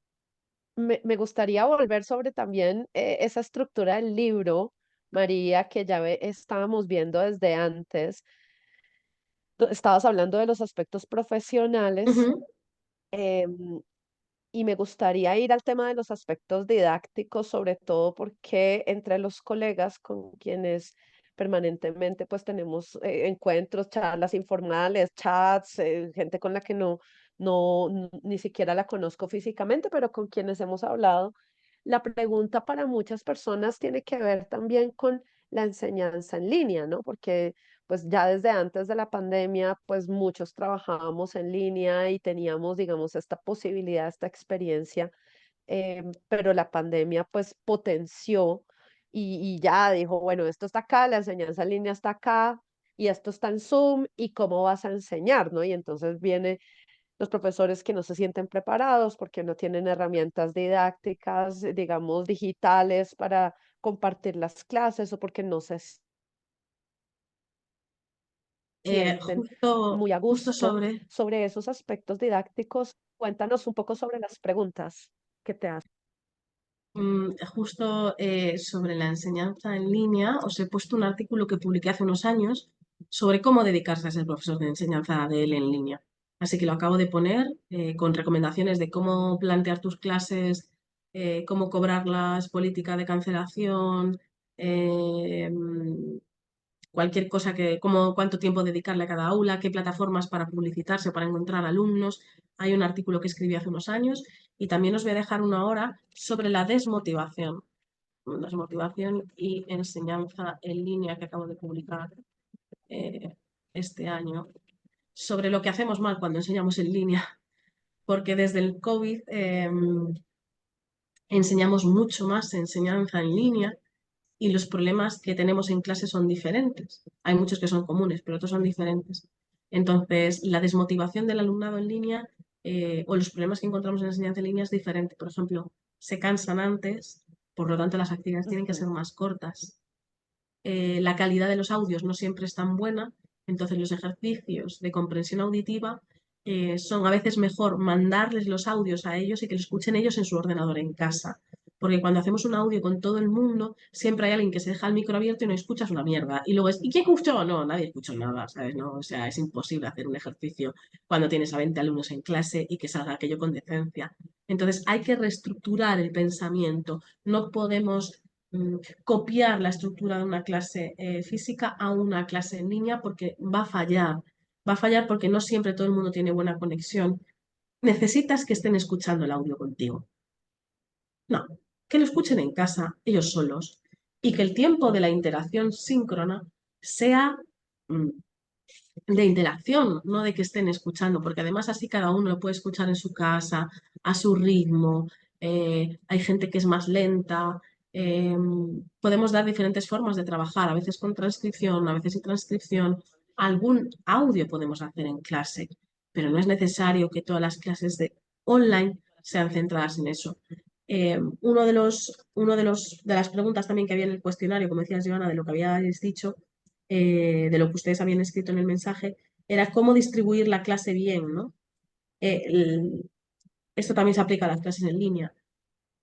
me gustaría volver sobre también esa estructura del libro, María, que ya estábamos viendo desde antes. Estabas hablando de los aspectos profesionales. Ujú. em, y me gustaría ir al tema de los aspectos didácticos, sobre todo porque entre los colegas con quienes permanentemente pues tenemos encuentros, charlas informales, chats, gente con la que ni siquiera la conozco físicamente, pero con quienes hemos hablado. La pregunta para muchas personas tiene que ver también con la enseñanza en línea, ¿no? Porque pues ya desde antes de la pandemia, pues muchos trabajábamos en línea y teníamos, digamos, esta posibilidad, esta experiencia, pero la pandemia pues potenció y ya dijo, bueno, esto está acá, la enseñanza en línea está acá y esto está en Zoom y cómo vas a enseñar, ¿no? Y entonces viene los profesores que no se sienten preparados porque no tienen herramientas didácticas, digamos, digitales para compartir las clases o porque no se sienten muy a Justo gusto sobre sobre esos aspectos didácticos. Cuéntanos un poco sobre las preguntas que te hacen. Sobre la enseñanza en línea, os he puesto un artículo que publiqué hace unos años sobre cómo dedicarse a ser profesor de enseñanza de él en línea. Así que lo acabo de poner con recomendaciones de cómo plantear tus clases, cómo cobrarlas, política de cancelación, eh, cualquier cosa que, como cuánto tiempo dedicarle a cada aula, qué plataformas para publicitarse, para encontrar alumnos. Hay un artículo que escribí hace unos años y también os voy a dejar una hora sobre la desmotivación y enseñanza en línea que acabo de publicar eh, este año, sobre lo que hacemos mal cuando enseñamos en línea, porque desde el COVID enseñamos mucho más enseñanza en línea y los problemas que tenemos en clase son diferentes. Hay muchos que son comunes, pero otros son diferentes. Entonces, la desmotivación del alumnado en línea o los problemas que encontramos en la enseñanza en línea es diferente. Por ejemplo, se cansan antes, por lo tanto las actividades tienen que Ujú. ser más cortas. La calidad de los audios no siempre es tan buena, entonces los ejercicios de comprensión auditiva son a veces mejor mandarles los audios a ellos y que lo escuchen ellos en su ordenador en casa. Porque cuando hacemos un audio con todo el mundo, siempre hay alguien que se deja el micro abierto y no escuchas una mierda. Y luego es, ¿y quién escuchó? No, nadie escuchó nada, ¿sabes? No, o sea, es imposible hacer un ejercicio cuando tienes a 20 alumnos en clase y que salga aquello con decencia. Entonces hay que reestructurar el pensamiento. No podemos copiar la estructura de una clase física a una clase en línea porque va a fallar. Va a fallar porque no siempre todo el mundo tiene buena conexión. Necesitas que estén escuchando el audio contigo. No, que lo escuchen en casa, ellos solos, y que el tiempo de la interacción síncrona sea mm, de interacción, no de que estén escuchando, porque además así cada uno lo puede escuchar en su casa, a su ritmo. Hay gente que es más lenta. Podemos dar diferentes formas de trabajar, a veces con transcripción, a veces sin transcripción. Algún audio podemos hacer en clase, pero no es necesario que todas las clases de online sean centradas en eso. De las preguntas también que había en el cuestionario, como decías, Joana, de lo que habíais dicho, de lo que ustedes habían escrito en el mensaje, era cómo distribuir la clase bien, ¿no? Eh, el- Esto también se aplica a las clases en línea.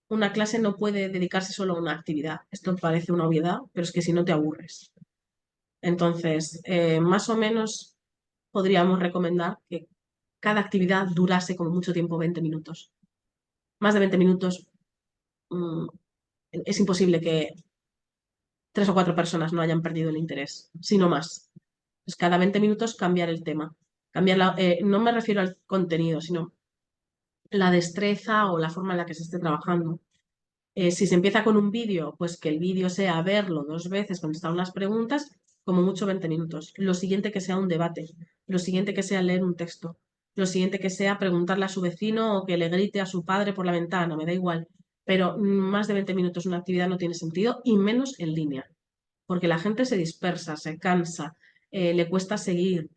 Una clase no puede dedicarse solo a una actividad. Esto parece una obviedad, pero es que si no te aburres. Entonces, más o menos podríamos recomendar que cada actividad durase como mucho tiempo 20 minutos. Más de 20 minutos, mm, es imposible que 3 o 4 personas no hayan perdido el interés, sino más. Pues cada 20 minutos cambiar el tema. No me refiero al contenido, sino la destreza o la forma en la que se esté trabajando. Si se empieza con un vídeo, pues que el vídeo sea verlo 2 veces, contestar unas preguntas, como mucho 20 minutos. Lo siguiente que sea un debate. Lo siguiente que sea leer un texto. Lo siguiente que sea preguntarle a su vecino o que le grite a su padre por la ventana, me da igual. Pero más de 20 minutos una actividad no tiene sentido y menos en línea, porque la gente se dispersa, se cansa, le cuesta seguir.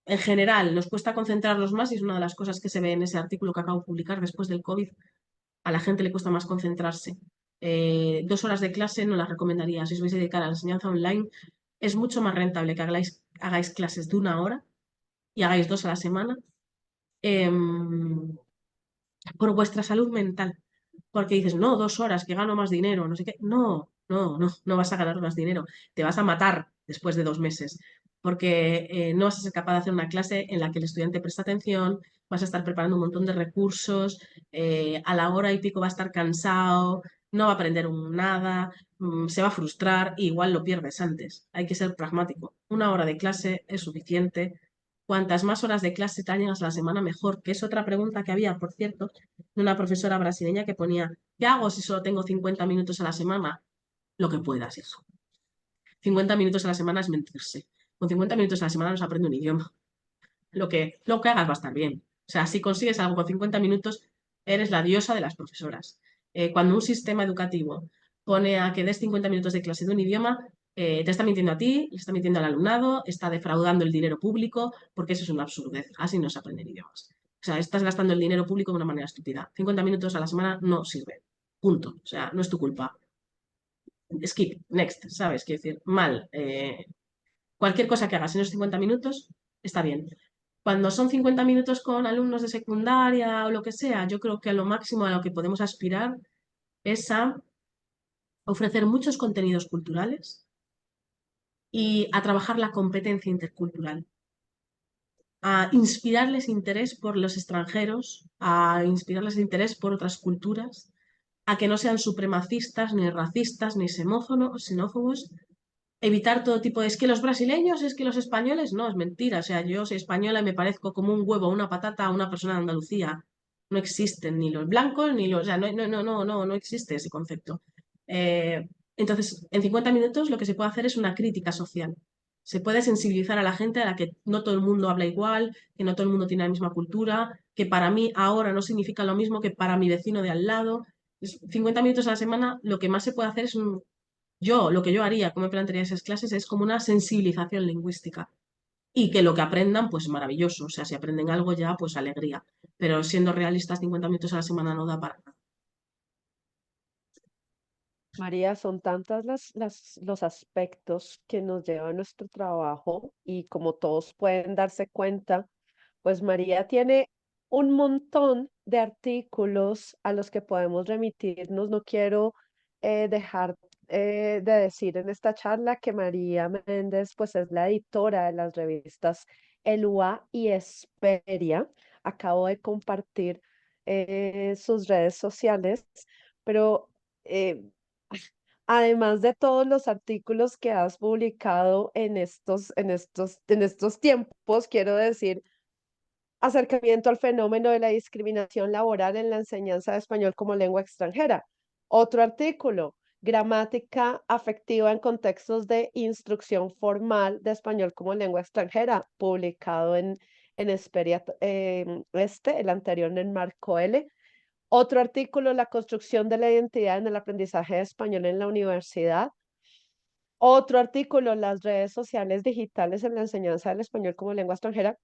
en general nos cuesta concentrarnos más y es una de las cosas que se ve en ese artículo que acabo de publicar después del COVID. A la gente le cuesta más concentrarse. 2 horas de clase no las recomendaría. Si os vais a dedicar a la enseñanza online, es mucho más rentable que hagáis clases de 1 hora y hagáis 2 a la semana, em, por vuestra salud mental. Porque dices, no, 2 horas, que gano más dinero, no sé qué. No, no, no, no vas a ganar más dinero. Te vas a matar después de 2 meses. Porque no vas a ser capaz de hacer una clase en la que el estudiante presta atención, vas a estar preparando un montón de recursos, a la hora y pico va a estar cansado, no va a aprender nada, se va a frustrar y igual lo pierdes antes. Hay que ser pragmático. 1 hora de clase es suficiente. Cuantas más horas de clase tengas a la semana, mejor, que es otra pregunta que había, por cierto, de una profesora brasileña que ponía, ¿qué hago si solo tengo 50 minutos a la semana? Lo que puedas, hijo. 50 minutos a la semana es mentirse. Con 50 minutos a la semana no se aprende un idioma. Lo que hagas va a estar bien. O sea, si consigues algo con 50 minutos, eres la diosa de las profesoras. Cuando un sistema educativo pone a que des 50 minutos de clase de un idioma, te está mintiendo a ti, le está mintiendo al alumnado, está defraudando el dinero público, porque eso es una absurdez. Así no se aprenden idiomas. O sea, estás gastando el dinero público de una manera estúpida. 50 minutos a la semana no sirve. Punto. O sea, no es tu culpa. Skip, next, ¿sabes? Quiero decir, mal. Cualquier cosa que hagas en esos 50 minutos está bien. Cuando son 50 minutos con alumnos de secundaria o lo que sea, yo creo que a lo máximo a lo que podemos aspirar es a ofrecer muchos contenidos culturales y a trabajar la competencia intercultural, a inspirarles interés por los extranjeros, a inspirarles interés por otras culturas, a que no sean supremacistas, ni racistas, ni xenófobos, evitar todo tipo de, es que los brasileños, es que los españoles, no, es mentira, o sea, yo soy española y me parezco como un huevo, una patata a una persona de Andalucía. No existen ni los blancos, ni los, o sea, no, no, no, no, no, no existe ese concepto. Eh, entonces, en 50 minutos lo que se puede hacer es una crítica social. Se puede sensibilizar a la gente a la que no todo el mundo habla igual, que no todo el mundo tiene la misma cultura, que para mí ahora no significa lo mismo que para mi vecino de al lado. 50 minutos a la semana, lo que más se puede hacer es lo que yo haría, como plantearía esas clases, es como una sensibilización lingüística. Y que lo que aprendan, pues maravilloso. O sea, si aprenden algo ya, pues alegría. Pero siendo realistas, 50 minutos a la semana no da para nada. María, son tantas los aspectos que nos lleva nuestro trabajo y como todos pueden darse cuenta, pues María tiene un montón de artículos a los que podemos remitirnos. No quiero dejar de decir en esta charla que María Méndez pues es la editora de las revistas El UA y Esperia. Acabo de compartir sus redes sociales, pero eh, además de todos los artículos que has publicado en estos tiempos, quiero decir, acercamiento al fenómeno de la discriminación laboral en la enseñanza de español como lengua extranjera. Otro artículo, gramática afectiva en contextos de instrucción formal de español como lengua extranjera, publicado en Esperia, el anterior en Marco L. Otro artículo, la construcción de la identidad en el aprendizaje de español en la universidad. Otro artículo, las redes sociales digitales en la enseñanza del español como lengua extranjera.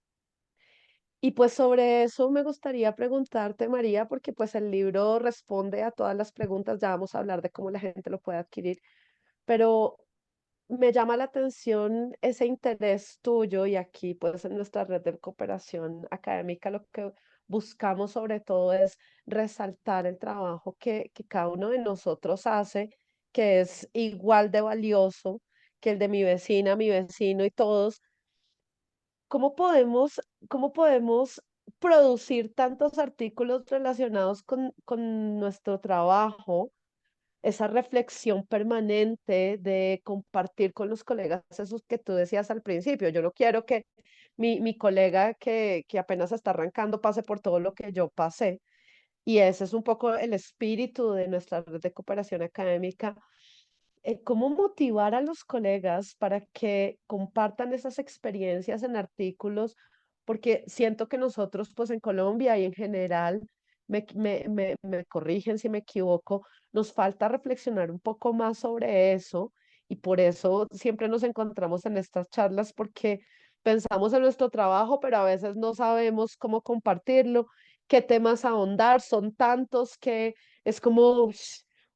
Y pues sobre eso me gustaría preguntarte, María, porque pues el libro responde a todas las preguntas, ya vamos a hablar de cómo la gente lo puede adquirir, pero me llama la atención ese interés tuyo y aquí pues en nuestra red de cooperación académica lo que buscamos sobre todo es resaltar el trabajo que cada uno de nosotros hace, que es igual de valioso que el de mi vecina, mi vecino y todos. ¿Cómo podemos producir tantos artículos relacionados con nuestro trabajo? Esa reflexión permanente de compartir con los colegas, esos que tú decías al principio. Yo no quiero que mi colega que apenas está arrancando pase por todo lo que yo pasé. Y ese es un poco el espíritu de nuestra red de cooperación académica. ¿Cómo motivar a los colegas para que compartan esas experiencias en artículos? Porque siento que nosotros, pues en Colombia y en general, me corrigen si me equivoco, nos falta reflexionar un poco más sobre eso y por eso siempre nos encontramos en estas charlas porque pensamos en nuestro trabajo, pero a veces no sabemos cómo compartirlo, qué temas ahondar, son tantos que es como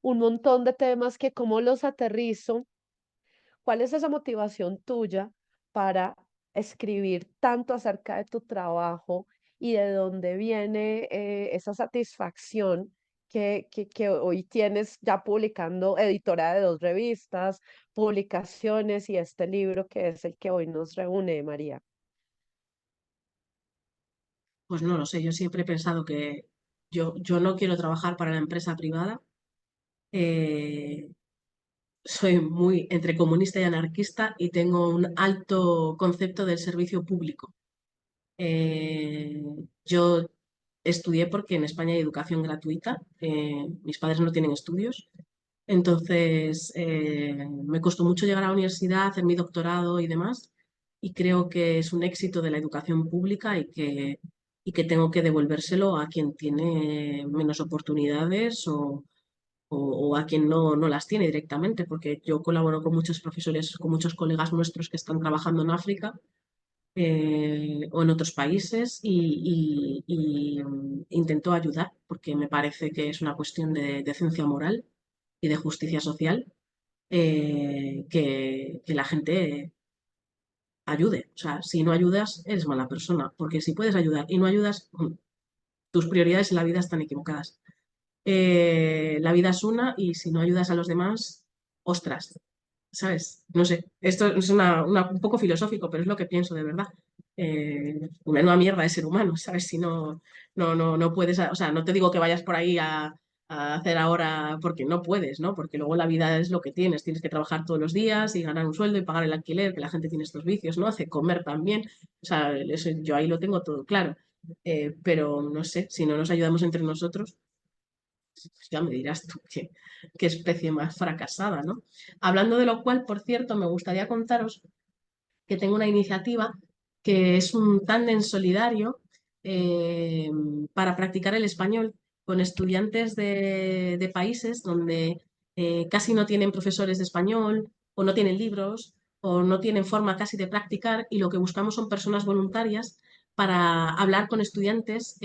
un montón de temas que cómo los aterrizo. ¿Cuál es esa motivación tuya para escribir tanto acerca de tu trabajo y de dónde viene esa satisfacción que hoy tienes ya publicando, editora de 2 revistas, publicaciones y este libro que es el que hoy nos reúne, María? Pues no lo sé, yo siempre he pensado que yo no quiero trabajar para la empresa privada. eh, Soy muy entre comunista y anarquista y tengo un alto concepto del servicio público. Eh, yo estudié porque en España hay educación gratuita. Mis padres no tienen estudios. Entonces, me costó mucho llegar a la universidad, hacer mi doctorado y demás. Y creo que es un éxito de la educación pública y que tengo que devolvérselo a quien tiene menos oportunidades o a quien no las tiene directamente, porque yo colaboro con muchos profesores, con muchos colegas nuestros que están trabajando en África o en otros países y intento ayudar, porque me parece que es una cuestión de decencia moral y de justicia social que la gente ayude. O sea, si no ayudas, eres mala persona, porque si puedes ayudar y no ayudas, tus prioridades en la vida están equivocadas. La vida es una y si no ayudas a los demás, ostras, ¿sabes? No sé, esto es un poco filosófico, pero es lo que pienso de verdad. Una mierda de ser humano, ¿sabes? Si no puedes, o sea, no te digo que vayas por ahí a hacer ahora porque no puedes, ¿no? Porque luego la vida es lo que tienes que trabajar todos los días y ganar un sueldo y pagar el alquiler, que la gente tiene estos vicios, ¿no? Hace comer también, o sea, yo ahí lo tengo todo claro. Pero no sé, si no nos ayudamos entre nosotros, pues ya me dirás tú qué especie más fracasada, ¿no? Hablando de lo cual, por cierto, me gustaría contaros que tengo una iniciativa que es un tándem solidario eh, para practicar el español con estudiantes de países donde casi no tienen profesores de español o no tienen libros o no tienen forma casi de practicar y lo que buscamos son personas voluntarias para hablar con estudiantes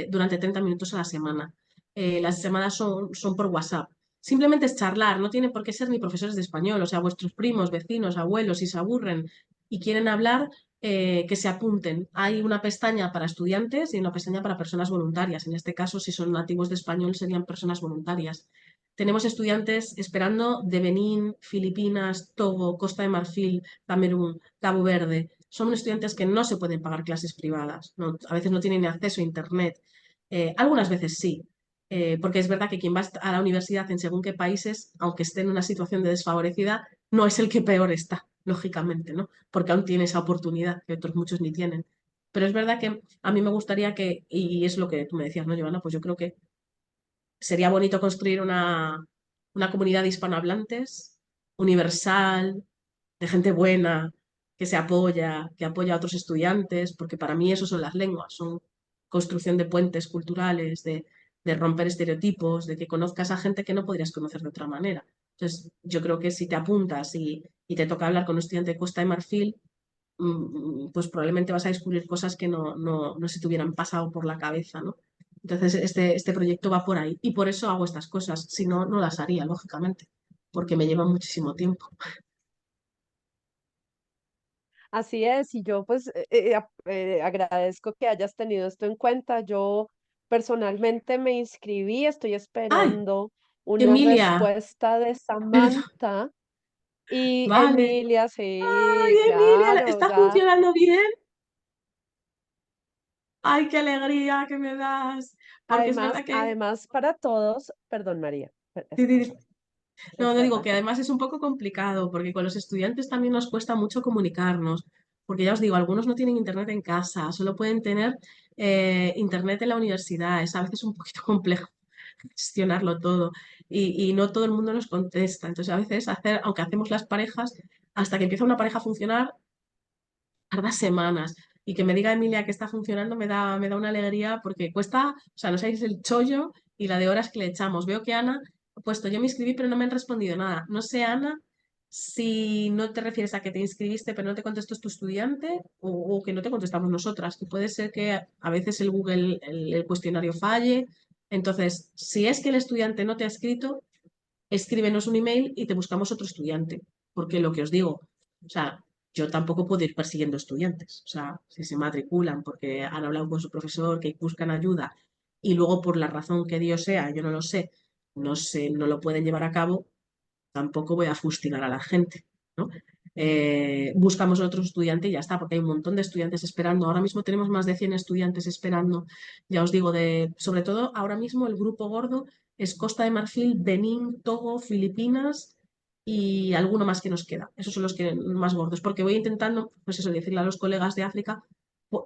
durante 30 minutos a la semana. Las llamadas son por WhatsApp. Simplemente es charlar, no tienen por qué ser ni profesores de español, o sea, vuestros primos, vecinos, abuelos, si se aburren y quieren hablar, que se apunten. Hay una pestaña para estudiantes y una pestaña para personas voluntarias. En este caso, si son nativos de español, serían personas voluntarias. Tenemos estudiantes esperando de Benín, Filipinas, Togo, Costa de Marfil, Camerún, Cabo Verde. Son estudiantes que no se pueden pagar clases privadas. A veces no tienen ni acceso a Internet. Algunas veces sí, porque es verdad que quien va a la universidad en según qué países, aunque esté en una situación de desfavorecida, no es el que peor está, lógicamente, ¿no? Porque aún tiene esa oportunidad que otros muchos ni tienen. Pero es verdad que a mí me gustaría que, y es lo que tú me decías, ¿no, Giovanna? Pues yo creo que sería bonito construir una comunidad de hispanohablantes universal, de gente buena, que apoya a otros estudiantes, porque para mí eso son las lenguas, son construcción de puentes culturales, de romper estereotipos, de que conozcas a gente que no podrías conocer de otra manera. Entonces, yo creo que si te apuntas y te toca hablar con un estudiante de Costa de Marfil, pues probablemente vas a descubrir cosas que no se te hubieran pasado por la cabeza, ¿no? Entonces, este proyecto va por ahí y por eso hago estas cosas. Si no, no las haría, lógicamente, porque me lleva muchísimo tiempo. Así es, y yo pues agradezco que hayas tenido esto en cuenta. Yo personalmente me inscribí, estoy ¡Ay, esperando una Emilia! respuesta de Perdón, Samantha y vale. Emilia, ¡Ay, sí, Emilia! claro, ¿Está ya. funcionando bien? ¡Ay, qué alegría que me das! Porque es Además, verdad que... además para todos, perdón María, Sí, sí, escúchame, no, no digo disculpa. que además es un poco complicado, porque con los estudiantes también nos cuesta mucho comunicarnos, porque ya os digo, algunos no tienen internet en casa, solo pueden tener internet en la universidad, es a veces un poquito complejo gestionarlo todo y no todo el mundo nos contesta. Entonces a veces aunque hacemos las parejas, hasta que empieza una pareja a funcionar, tarda semanas. Y que me diga Emilia que está funcionando me da una alegría porque cuesta, o sea, no sabéis el chollo y la de horas que le echamos. Veo que Ana ha puesto, yo me inscribí pero no me han respondido nada. No sé, Ana, Si no te refieres a que te inscribiste pero no te contestó tu estudiante o que no te contestamos nosotras, que puede ser que a veces el Google, el cuestionario falle. Entonces, si es que el estudiante no te ha escrito, escríbenos un email y te buscamos otro estudiante. Porque lo que os digo, o sea, yo tampoco puedo ir persiguiendo estudiantes. O sea, si se matriculan porque han hablado con su profesor, que buscan ayuda y luego por la razón que Dios sea, yo no lo sé, no lo pueden llevar a cabo, tampoco voy a fustigar a la gente, ¿no? Buscamos otro estudiante y ya está, porque hay un montón de estudiantes esperando. Ahora mismo tenemos más de 100 estudiantes esperando. Ya os digo, sobre todo ahora mismo el grupo gordo es Costa de Marfil, Benín, Togo, Filipinas y alguno más que nos queda. Esos son los que más gordos, porque voy intentando, pues eso, decirle a los colegas de África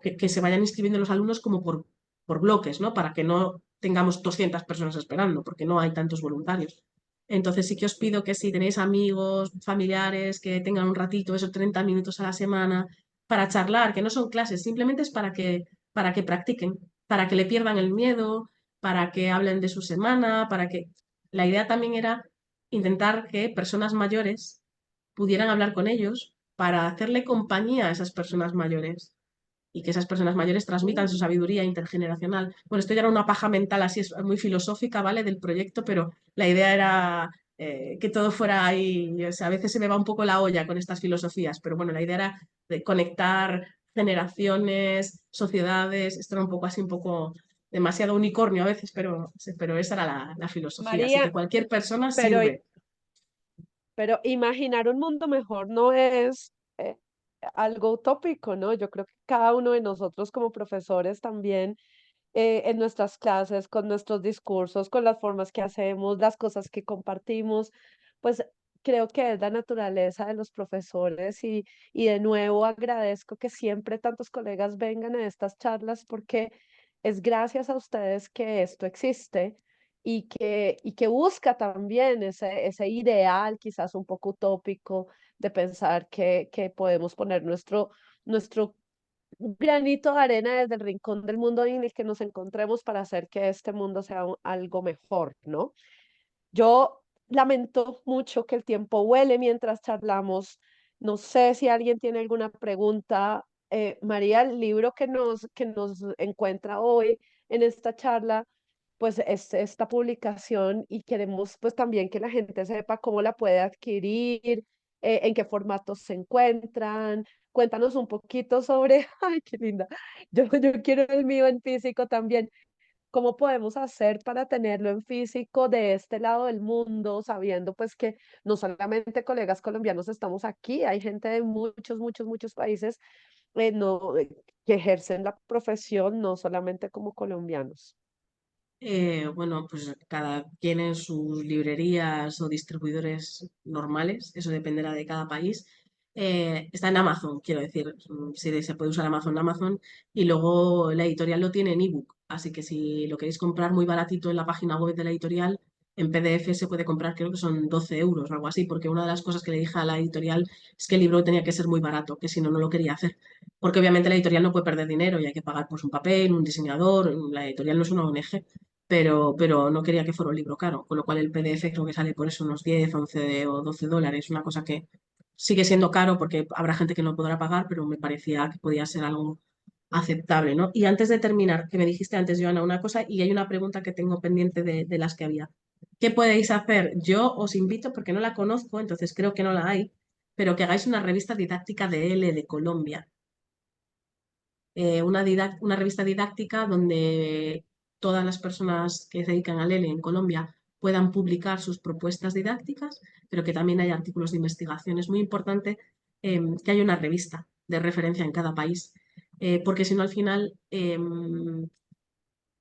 que se vayan inscribiendo los alumnos como por bloques, ¿no? Para que no tengamos 200 personas esperando, porque no hay tantos voluntarios. Entonces sí que os pido que si tenéis amigos, familiares, que tengan un ratito, esos 30 minutos a la semana, para charlar, que no son clases, simplemente es para que practiquen, para que le pierdan el miedo, para que hablen de su semana, para que... La idea también era intentar que personas mayores pudieran hablar con ellos para hacerle compañía a esas personas mayores y que esas personas mayores transmitan su sabiduría intergeneracional. Bueno, esto ya era una paja mental así, es muy filosófica, ¿vale? Del proyecto, pero la idea era que todo fuera ahí, o sea, a veces se me va un poco la olla con estas filosofías, pero bueno, la idea era de conectar generaciones, sociedades, esto era un poco así, un poco demasiado unicornio a veces, pero esa era la filosofía, así que María, cualquier persona pero, sirve. pero imaginar un mundo mejor no es algo utópico, ¿no? Yo creo que cada uno de nosotros como profesores también en nuestras clases, con nuestros discursos, con las formas que hacemos, las cosas que compartimos, pues creo que es la naturaleza de los profesores y de nuevo agradezco que siempre tantos colegas vengan a estas charlas porque es gracias a ustedes que esto existe y que busca también ese ideal quizás un poco utópico de pensar que podemos poner nuestro un granito de arena desde el rincón del mundo en el que nos encontremos para hacer que este mundo sea algo mejor, ¿no? Yo lamento mucho que el tiempo huele mientras charlamos. No sé si alguien tiene alguna pregunta. María, el libro que nos encuentra hoy en esta charla, pues es esta publicación y queremos pues también que la gente sepa cómo la puede adquirir, en qué formatos se encuentran. Cuéntanos un poquito sobre, ay, qué linda. Yo quiero el mío en físico también. ¿Cómo podemos hacer para tenerlo en físico de este lado del mundo, sabiendo pues que no solamente colegas colombianos estamos aquí, hay gente de muchos países no, que ejercen la profesión no solamente como colombianos? Bueno, pues cada tiene sus librerías o distribuidores normales, eso dependerá de cada país. Está en Amazon, quiero decir, si se puede usar Amazon, y luego la editorial lo tiene en ebook, así que si lo queréis comprar muy baratito en la página web de la editorial, en PDF se puede comprar, creo que son 12 euros o algo así, porque una de las cosas que le dije a la editorial es que el libro tenía que ser muy barato, que si no, no lo quería hacer, porque obviamente la editorial no puede perder dinero y hay que pagar pues un papel, un diseñador, la editorial no es una ONG, pero no quería que fuera un libro caro, con lo cual el PDF creo que sale por eso unos 10 11 o 12 dólares, una cosa que sigue siendo caro porque habrá gente que no podrá pagar, pero me parecía que podía ser algo aceptable, ¿no? Y antes de terminar, que me dijiste antes, Joana, una cosa, y hay una pregunta que tengo pendiente de las que había. ¿Qué podéis hacer? Yo os invito, porque no la conozco, entonces creo que no la hay, pero que hagáis una revista didáctica de L de Colombia, una revista didáctica donde todas las personas que se dedican al L en Colombia puedan publicar sus propuestas didácticas, pero que también haya artículos de investigación. Es muy importante que haya una revista de referencia en cada país, porque si no al final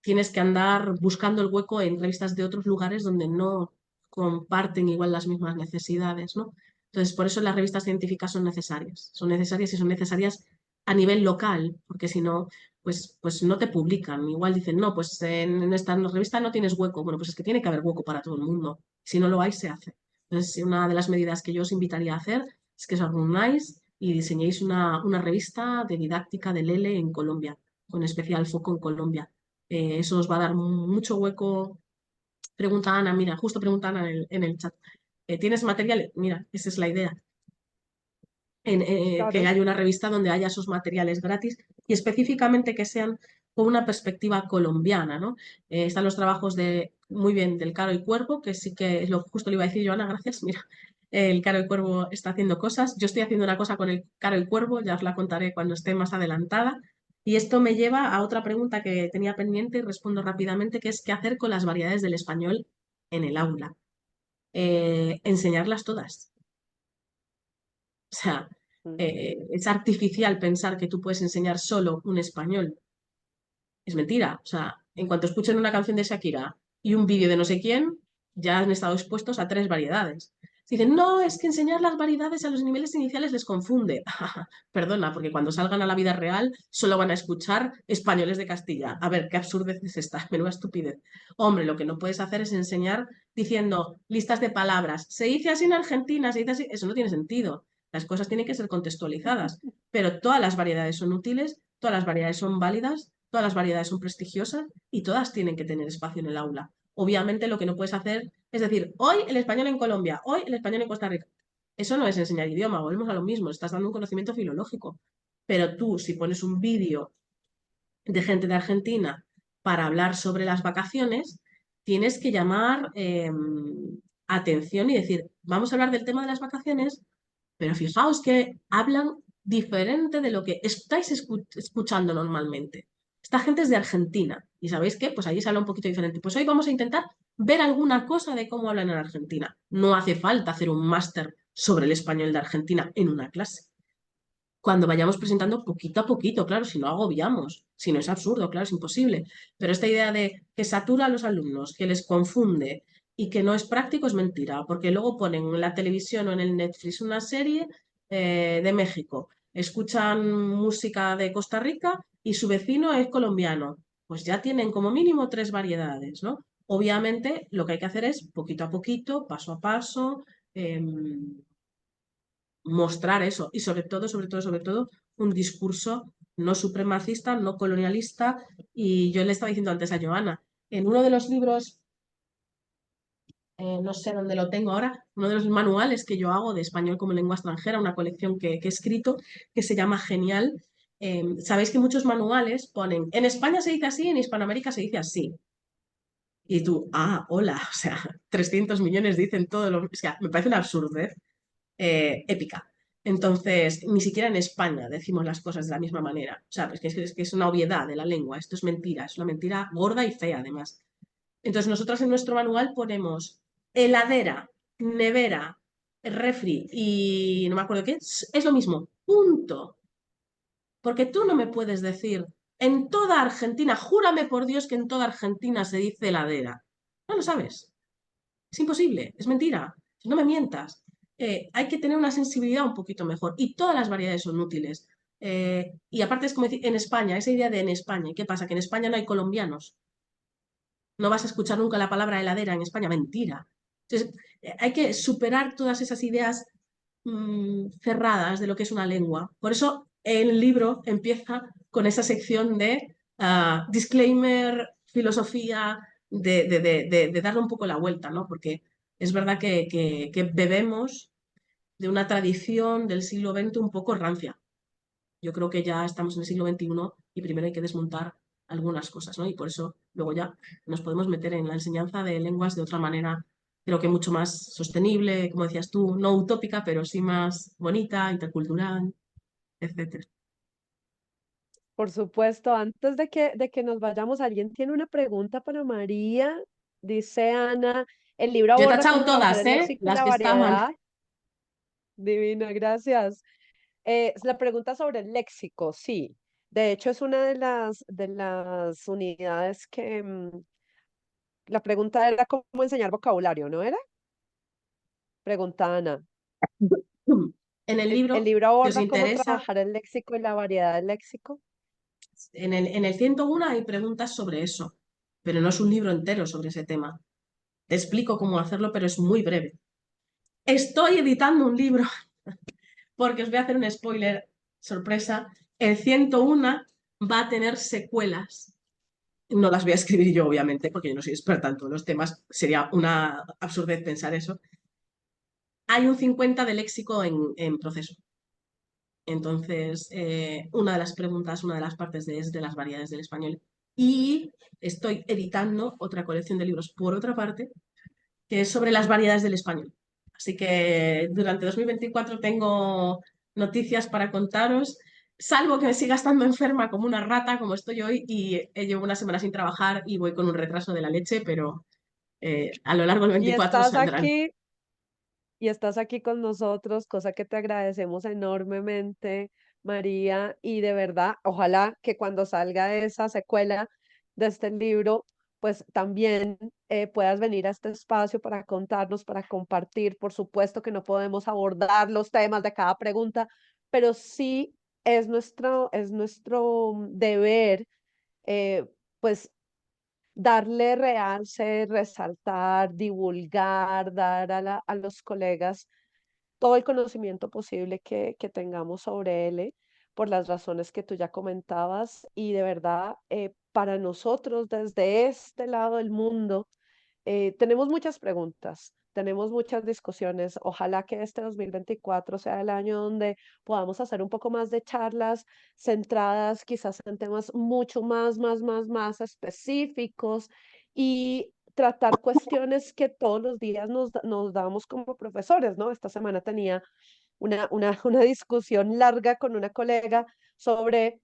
tienes que andar buscando el hueco en revistas de otros lugares donde no comparten igual las mismas necesidades, ¿no? Entonces, por eso las revistas científicas son necesarias y son necesarias a nivel local, porque si no, pues no te publican. Igual dicen, no, pues en esta revista no tienes hueco. Bueno, pues es que tiene que haber hueco para todo el mundo. Si no lo hay, se hace. Entonces, una de las medidas que yo os invitaría a hacer es que os reunáis y diseñéis una revista de didáctica del L en Colombia, con especial foco en Colombia. Eso os va a dar mucho hueco. Pregunta Ana, mira, justo pregunta Ana en el chat. ¿Tienes material? Mira, esa es la idea. Que Claro. haya una revista donde haya esos materiales gratis y específicamente que sean con una perspectiva colombiana, ¿no? Están los trabajos muy bien, del Caro y Cuervo, que sí que es lo justo le iba a decir, Joana, gracias. Mira, el Caro y Cuervo está haciendo cosas. Yo estoy haciendo una cosa con el Caro y Cuervo, ya os la contaré cuando esté más adelantada. Y esto me lleva a otra pregunta que tenía pendiente y respondo rápidamente, que es qué hacer con las variedades del español en el aula. Enseñarlas todas. O sea, es artificial pensar que tú puedes enseñar solo un español. Es mentira. O sea, en cuanto escuchen una canción de Shakira y un vídeo de no sé quién, ya han estado expuestos a 3 variedades. Dicen, no, es que enseñar las variedades a los niveles iniciales les confunde. Perdona, porque cuando salgan a la vida real solo van a escuchar españoles de Castilla. A ver, qué absurdez es esta, menuda estupidez. Hombre, lo que no puedes hacer es enseñar diciendo listas de palabras. Se dice así en Argentina, se dice así. Eso no tiene sentido. Las cosas tienen que ser contextualizadas, pero todas las variedades son útiles, todas las variedades son válidas, todas las variedades son prestigiosas y todas tienen que tener espacio en el aula. Obviamente lo que no puedes hacer es decir, hoy el español en Colombia, hoy el español en Costa Rica. Eso no es enseñar idioma, volvemos a lo mismo, estás dando un conocimiento filológico. Pero tú, si pones un vídeo de gente de Argentina para hablar sobre las vacaciones, tienes que llamar atención y decir, vamos a hablar del tema de las vacaciones, pero fijaos que hablan diferente de lo que estáis escuchando normalmente. Esta gente es de Argentina y ¿sabéis qué? Pues allí se habla un poquito diferente. Pues hoy vamos a intentar ver alguna cosa de cómo hablan en Argentina. No hace falta hacer un máster sobre el español de Argentina en una clase. Cuando vayamos presentando poquito a poquito, claro, si no agobiamos, si no es absurdo, claro, es imposible. Pero esta idea de que satura a los alumnos, que les confunde y que no es práctico es mentira, porque luego ponen en la televisión o en el Netflix una serie de México, escuchan música de Costa Rica y su vecino es colombiano. Pues ya tienen como mínimo 3 variedades, ¿no? Obviamente lo que hay que hacer es poquito a poquito, paso a paso, mostrar eso y sobre todo, un discurso no supremacista, no colonialista. Y yo le estaba diciendo antes a Joana, en uno de los libros, no sé dónde lo tengo ahora, uno de los manuales que yo hago de español como lengua extranjera, una colección que he escrito que se llama Genial. Sabéis que muchos manuales ponen, en España se dice así, en Hispanoamérica se dice así. Y tú, hola, o sea, 300 millones dicen todo lo... O sea, me parece una absurdez épica. Entonces, ni siquiera en España decimos las cosas de la misma manera. O sea, es que es una obviedad de la lengua. Esto es mentira, es una mentira gorda y fea, además. Entonces, nosotros en nuestro manual ponemos heladera, nevera, refri y no me acuerdo qué es lo mismo. Punto. Porque tú no me puedes decir, en toda Argentina, júrame por Dios que en toda Argentina se dice heladera. No lo sabes. Es imposible, es mentira. No me mientas. Hay que tener una sensibilidad un poquito mejor y todas las variedades son útiles. Y aparte es como decir, en España, esa idea de en España. ¿Y qué pasa? Que en España no hay colombianos. No vas a escuchar nunca la palabra heladera en España. Mentira. Entonces, hay que superar todas esas ideas cerradas de lo que es una lengua. Por eso el libro empieza con esa sección de disclaimer, filosofía, de darle un poco la vuelta, ¿no? Porque es verdad que bebemos de una tradición del siglo XX un poco rancia. Yo creo que ya estamos en el siglo XXI y primero hay que desmontar algunas cosas, ¿no? Y por eso luego ya nos podemos meter en la enseñanza de lenguas de otra manera, creo que mucho más sostenible, como decías tú, no utópica, pero sí más bonita, intercultural, etcétera. Por supuesto, antes de que nos vayamos, ¿alguien tiene una pregunta para María? Dice Ana, el libro Yo he aborda tachado cómo trabajar todas, el ¿eh? léxico y Las la que estaban. variedad. Divina, gracias. La pregunta sobre el léxico, sí. De hecho, es una de las unidades que la pregunta era cómo enseñar vocabulario, ¿no era? Pregunta Ana. En el El libro, libro si os aborda cómo interesa, trabajar el léxico y la variedad del léxico. en el 101 hay preguntas sobre eso, pero no es un libro entero sobre ese tema. Te explico cómo hacerlo, pero es muy breve. Estoy editando un libro porque os voy a hacer un spoiler sorpresa. El 101 va a tener secuelas. No las voy a escribir yo, obviamente, porque yo no soy experta en todos los temas. Sería una absurdez pensar eso. hay un 50 de léxico en proceso. Entonces, una de las preguntas, una de las partes es de las variedades del español. Y estoy editando otra colección de libros por otra parte, que es sobre las variedades del español. Así que durante 2024 tengo noticias para contaros, salvo que me siga estando enferma como una rata, como estoy hoy, y llevo una semana sin trabajar y voy con un retraso de la leche, pero a lo largo del Y 24 estás saldrán. aquí y estás aquí con nosotros, cosa que te agradecemos enormemente, María, y de verdad, ojalá que cuando salga esa secuela de este libro, pues también puedas venir a este espacio para contarnos, para compartir. Por supuesto que no podemos abordar los temas de cada pregunta, pero sí es nuestro deber, eh, pues darle realce, resaltar, divulgar, dar a los colegas todo el conocimiento posible que tengamos sobre él, por las razones que tú ya comentabas. Y de verdad, para nosotros desde este lado del mundo, tenemos muchas preguntas, tenemos muchas discusiones. Ojalá que este 2024 sea el año donde podamos hacer un poco más de charlas centradas quizás en temas mucho más específicos y tratar cuestiones que todos los días nos damos como profesores, ¿no? Esta semana tenía una discusión larga con una colega sobre,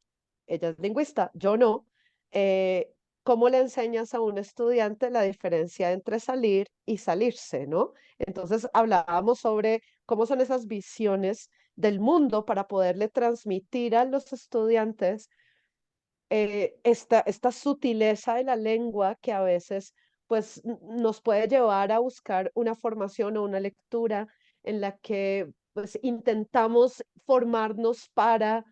ella es lingüista, yo no, eh, cómo le enseñas a un estudiante la diferencia entre salir y salirse, ¿no? Entonces hablábamos sobre cómo son esas visiones del mundo para poderle transmitir a los estudiantes esta sutileza de la lengua que a veces pues nos puede llevar a buscar una formación o una lectura en la que pues intentamos formarnos para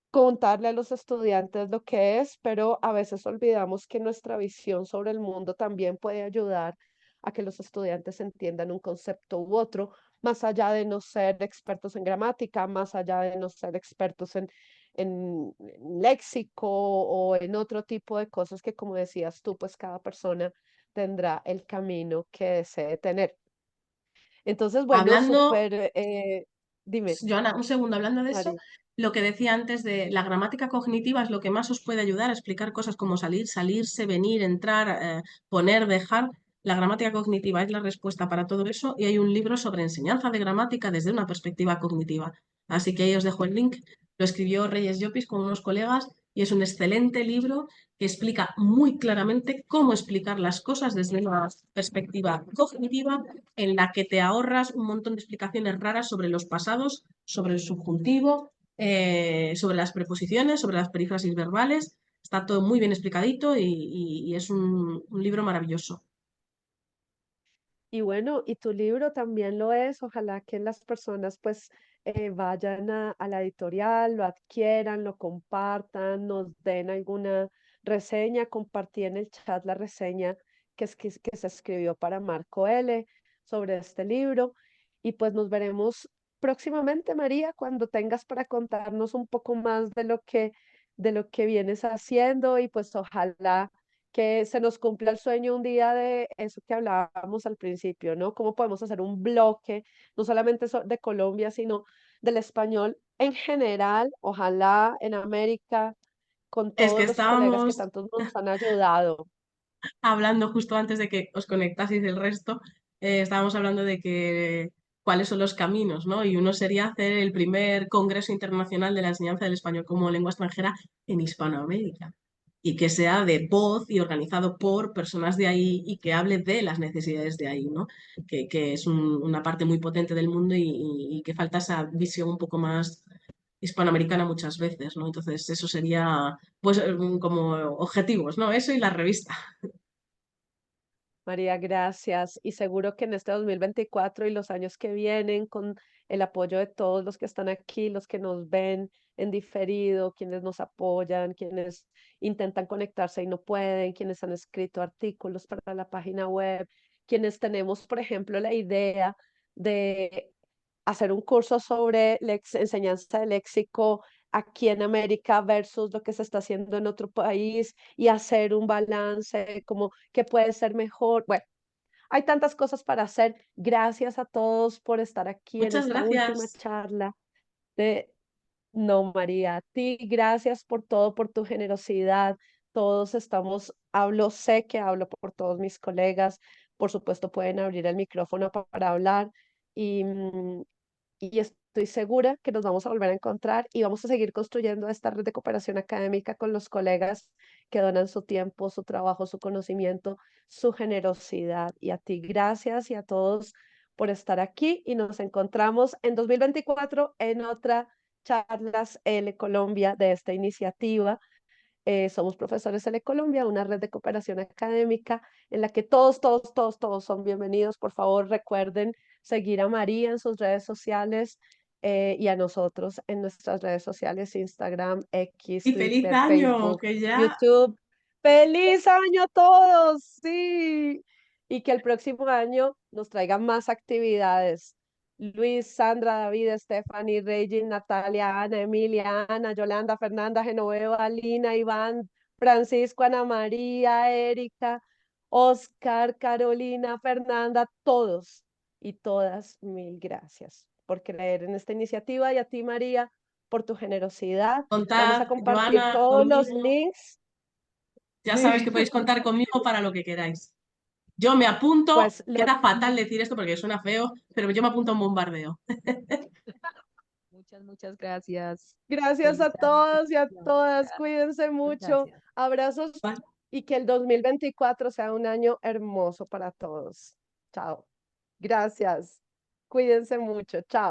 contarle a los estudiantes lo que es, pero a veces olvidamos que nuestra visión sobre el mundo también puede ayudar a que los estudiantes entiendan un concepto u otro, más allá de no ser expertos en gramática, más allá de no ser expertos en léxico o en otro tipo de cosas que, como decías tú, pues cada persona tendrá el camino que desee tener. Entonces, bueno, Hablando súper, dime, Joana, un segundo, hablando de eso, Mari. lo que decía antes de la gramática cognitiva es lo que más os puede ayudar a explicar cosas como salir, salirse, venir, entrar, poner, dejar. La gramática cognitiva es la respuesta para todo eso y hay un libro sobre enseñanza de gramática desde una perspectiva cognitiva. Así que ahí os dejo el link. Lo escribió Reyes Llopis con unos colegas y es un excelente libro que explica muy claramente cómo explicar las cosas desde una perspectiva cognitiva en la que te ahorras un montón de explicaciones raras sobre los pasados, sobre el subjuntivo, sobre las preposiciones, sobre las perífrasis verbales. Está todo muy bien explicadito y es un libro maravilloso. Y bueno, y tu libro también lo es. Ojalá que las personas pues vayan a la editorial, lo adquieran, lo compartan, nos den alguna reseña. Compartí en el chat la reseña que se escribió para Marco L. sobre este libro. Y pues nos veremos próximamente, María, cuando tengas para contarnos un poco más de lo que vienes haciendo y pues ojalá que se nos cumpla el sueño un día de eso que hablábamos al principio, ¿no? Cómo podemos hacer un bloque, no solamente de Colombia, sino del español en general, ojalá en América, con Es que todos los colegas que estábamos tantos nos han ayudado. hablando justo antes de que os conectaseis el resto, estábamos hablando de que cuáles son los caminos, ¿no? Y uno sería hacer el primer Congreso Internacional de la Enseñanza del Español como Lengua Extranjera en Hispanoamérica. Y que sea de voz y organizado por personas de ahí y que hable de las necesidades de ahí, ¿no? Que es una parte muy potente del mundo y que falta esa visión un poco más hispanoamericana muchas veces, ¿no? Entonces eso sería, pues, como objetivos, ¿no? Eso y la revista. María, gracias. Y seguro que en este 2024 y los años que vienen, con el apoyo de todos los que están aquí, los que nos ven en diferido, quienes nos apoyan, quienes intentan conectarse y no pueden, quienes han escrito artículos para la página web, quienes tenemos, por ejemplo, la idea de hacer un curso sobre enseñanza de léxico aquí en América versus lo que se está haciendo en otro país y hacer un balance como que puede ser mejor. Bueno, Hay tantas cosas para hacer. Gracias a todos por estar aquí en Muchas esta última gracias. charla de no, María, a ti gracias por todo, por tu generosidad. Todos estamos, sé que hablo por todos mis colegas, por supuesto pueden abrir el micrófono para hablar y, y estoy segura que nos vamos a volver a encontrar y vamos a seguir construyendo esta red de cooperación académica con los colegas que donan su tiempo, su trabajo, su conocimiento, su generosidad. Y a ti gracias y a todos por estar aquí y nos encontramos en 2024 en otra charlas L Colombia de esta iniciativa. Somos Profesores L Colombia, una red de cooperación académica en la que todos son bienvenidos. Por favor, recuerden seguir a María en sus redes sociales y a nosotros en nuestras redes sociales, Instagram, X, Y feliz Twitter, año, Facebook, que ya YouTube. ¡Feliz año a todos! Sí. Y que el próximo año nos traiga más actividades. Luis, Sandra, David, Stephanie, Regine, Natalia, Ana, Emilia, Ana, Yolanda, Fernanda, Genoveva, Lina, Iván, Francisco, Ana María, Erika, Oscar, Carolina, Fernanda, todos y todas, mil gracias por creer en esta iniciativa y a ti, María, por tu generosidad. Vamos contad, a compartir Joana, todos los conmigo. links. Ya sabéis Sí, que podéis contar conmigo para lo que queráis. Yo me apunto, pues lo, queda fatal decir esto porque suena feo, pero yo me apunto a un bombardeo. Muchas gracias. gracias Feliz a año. todos y a Bendiciones. todas. Cuídense Muchas mucho. gracias. Abrazos y que el 2024 sea un año hermoso para todos. Chao. Gracias. Cuídense mucho. Chao.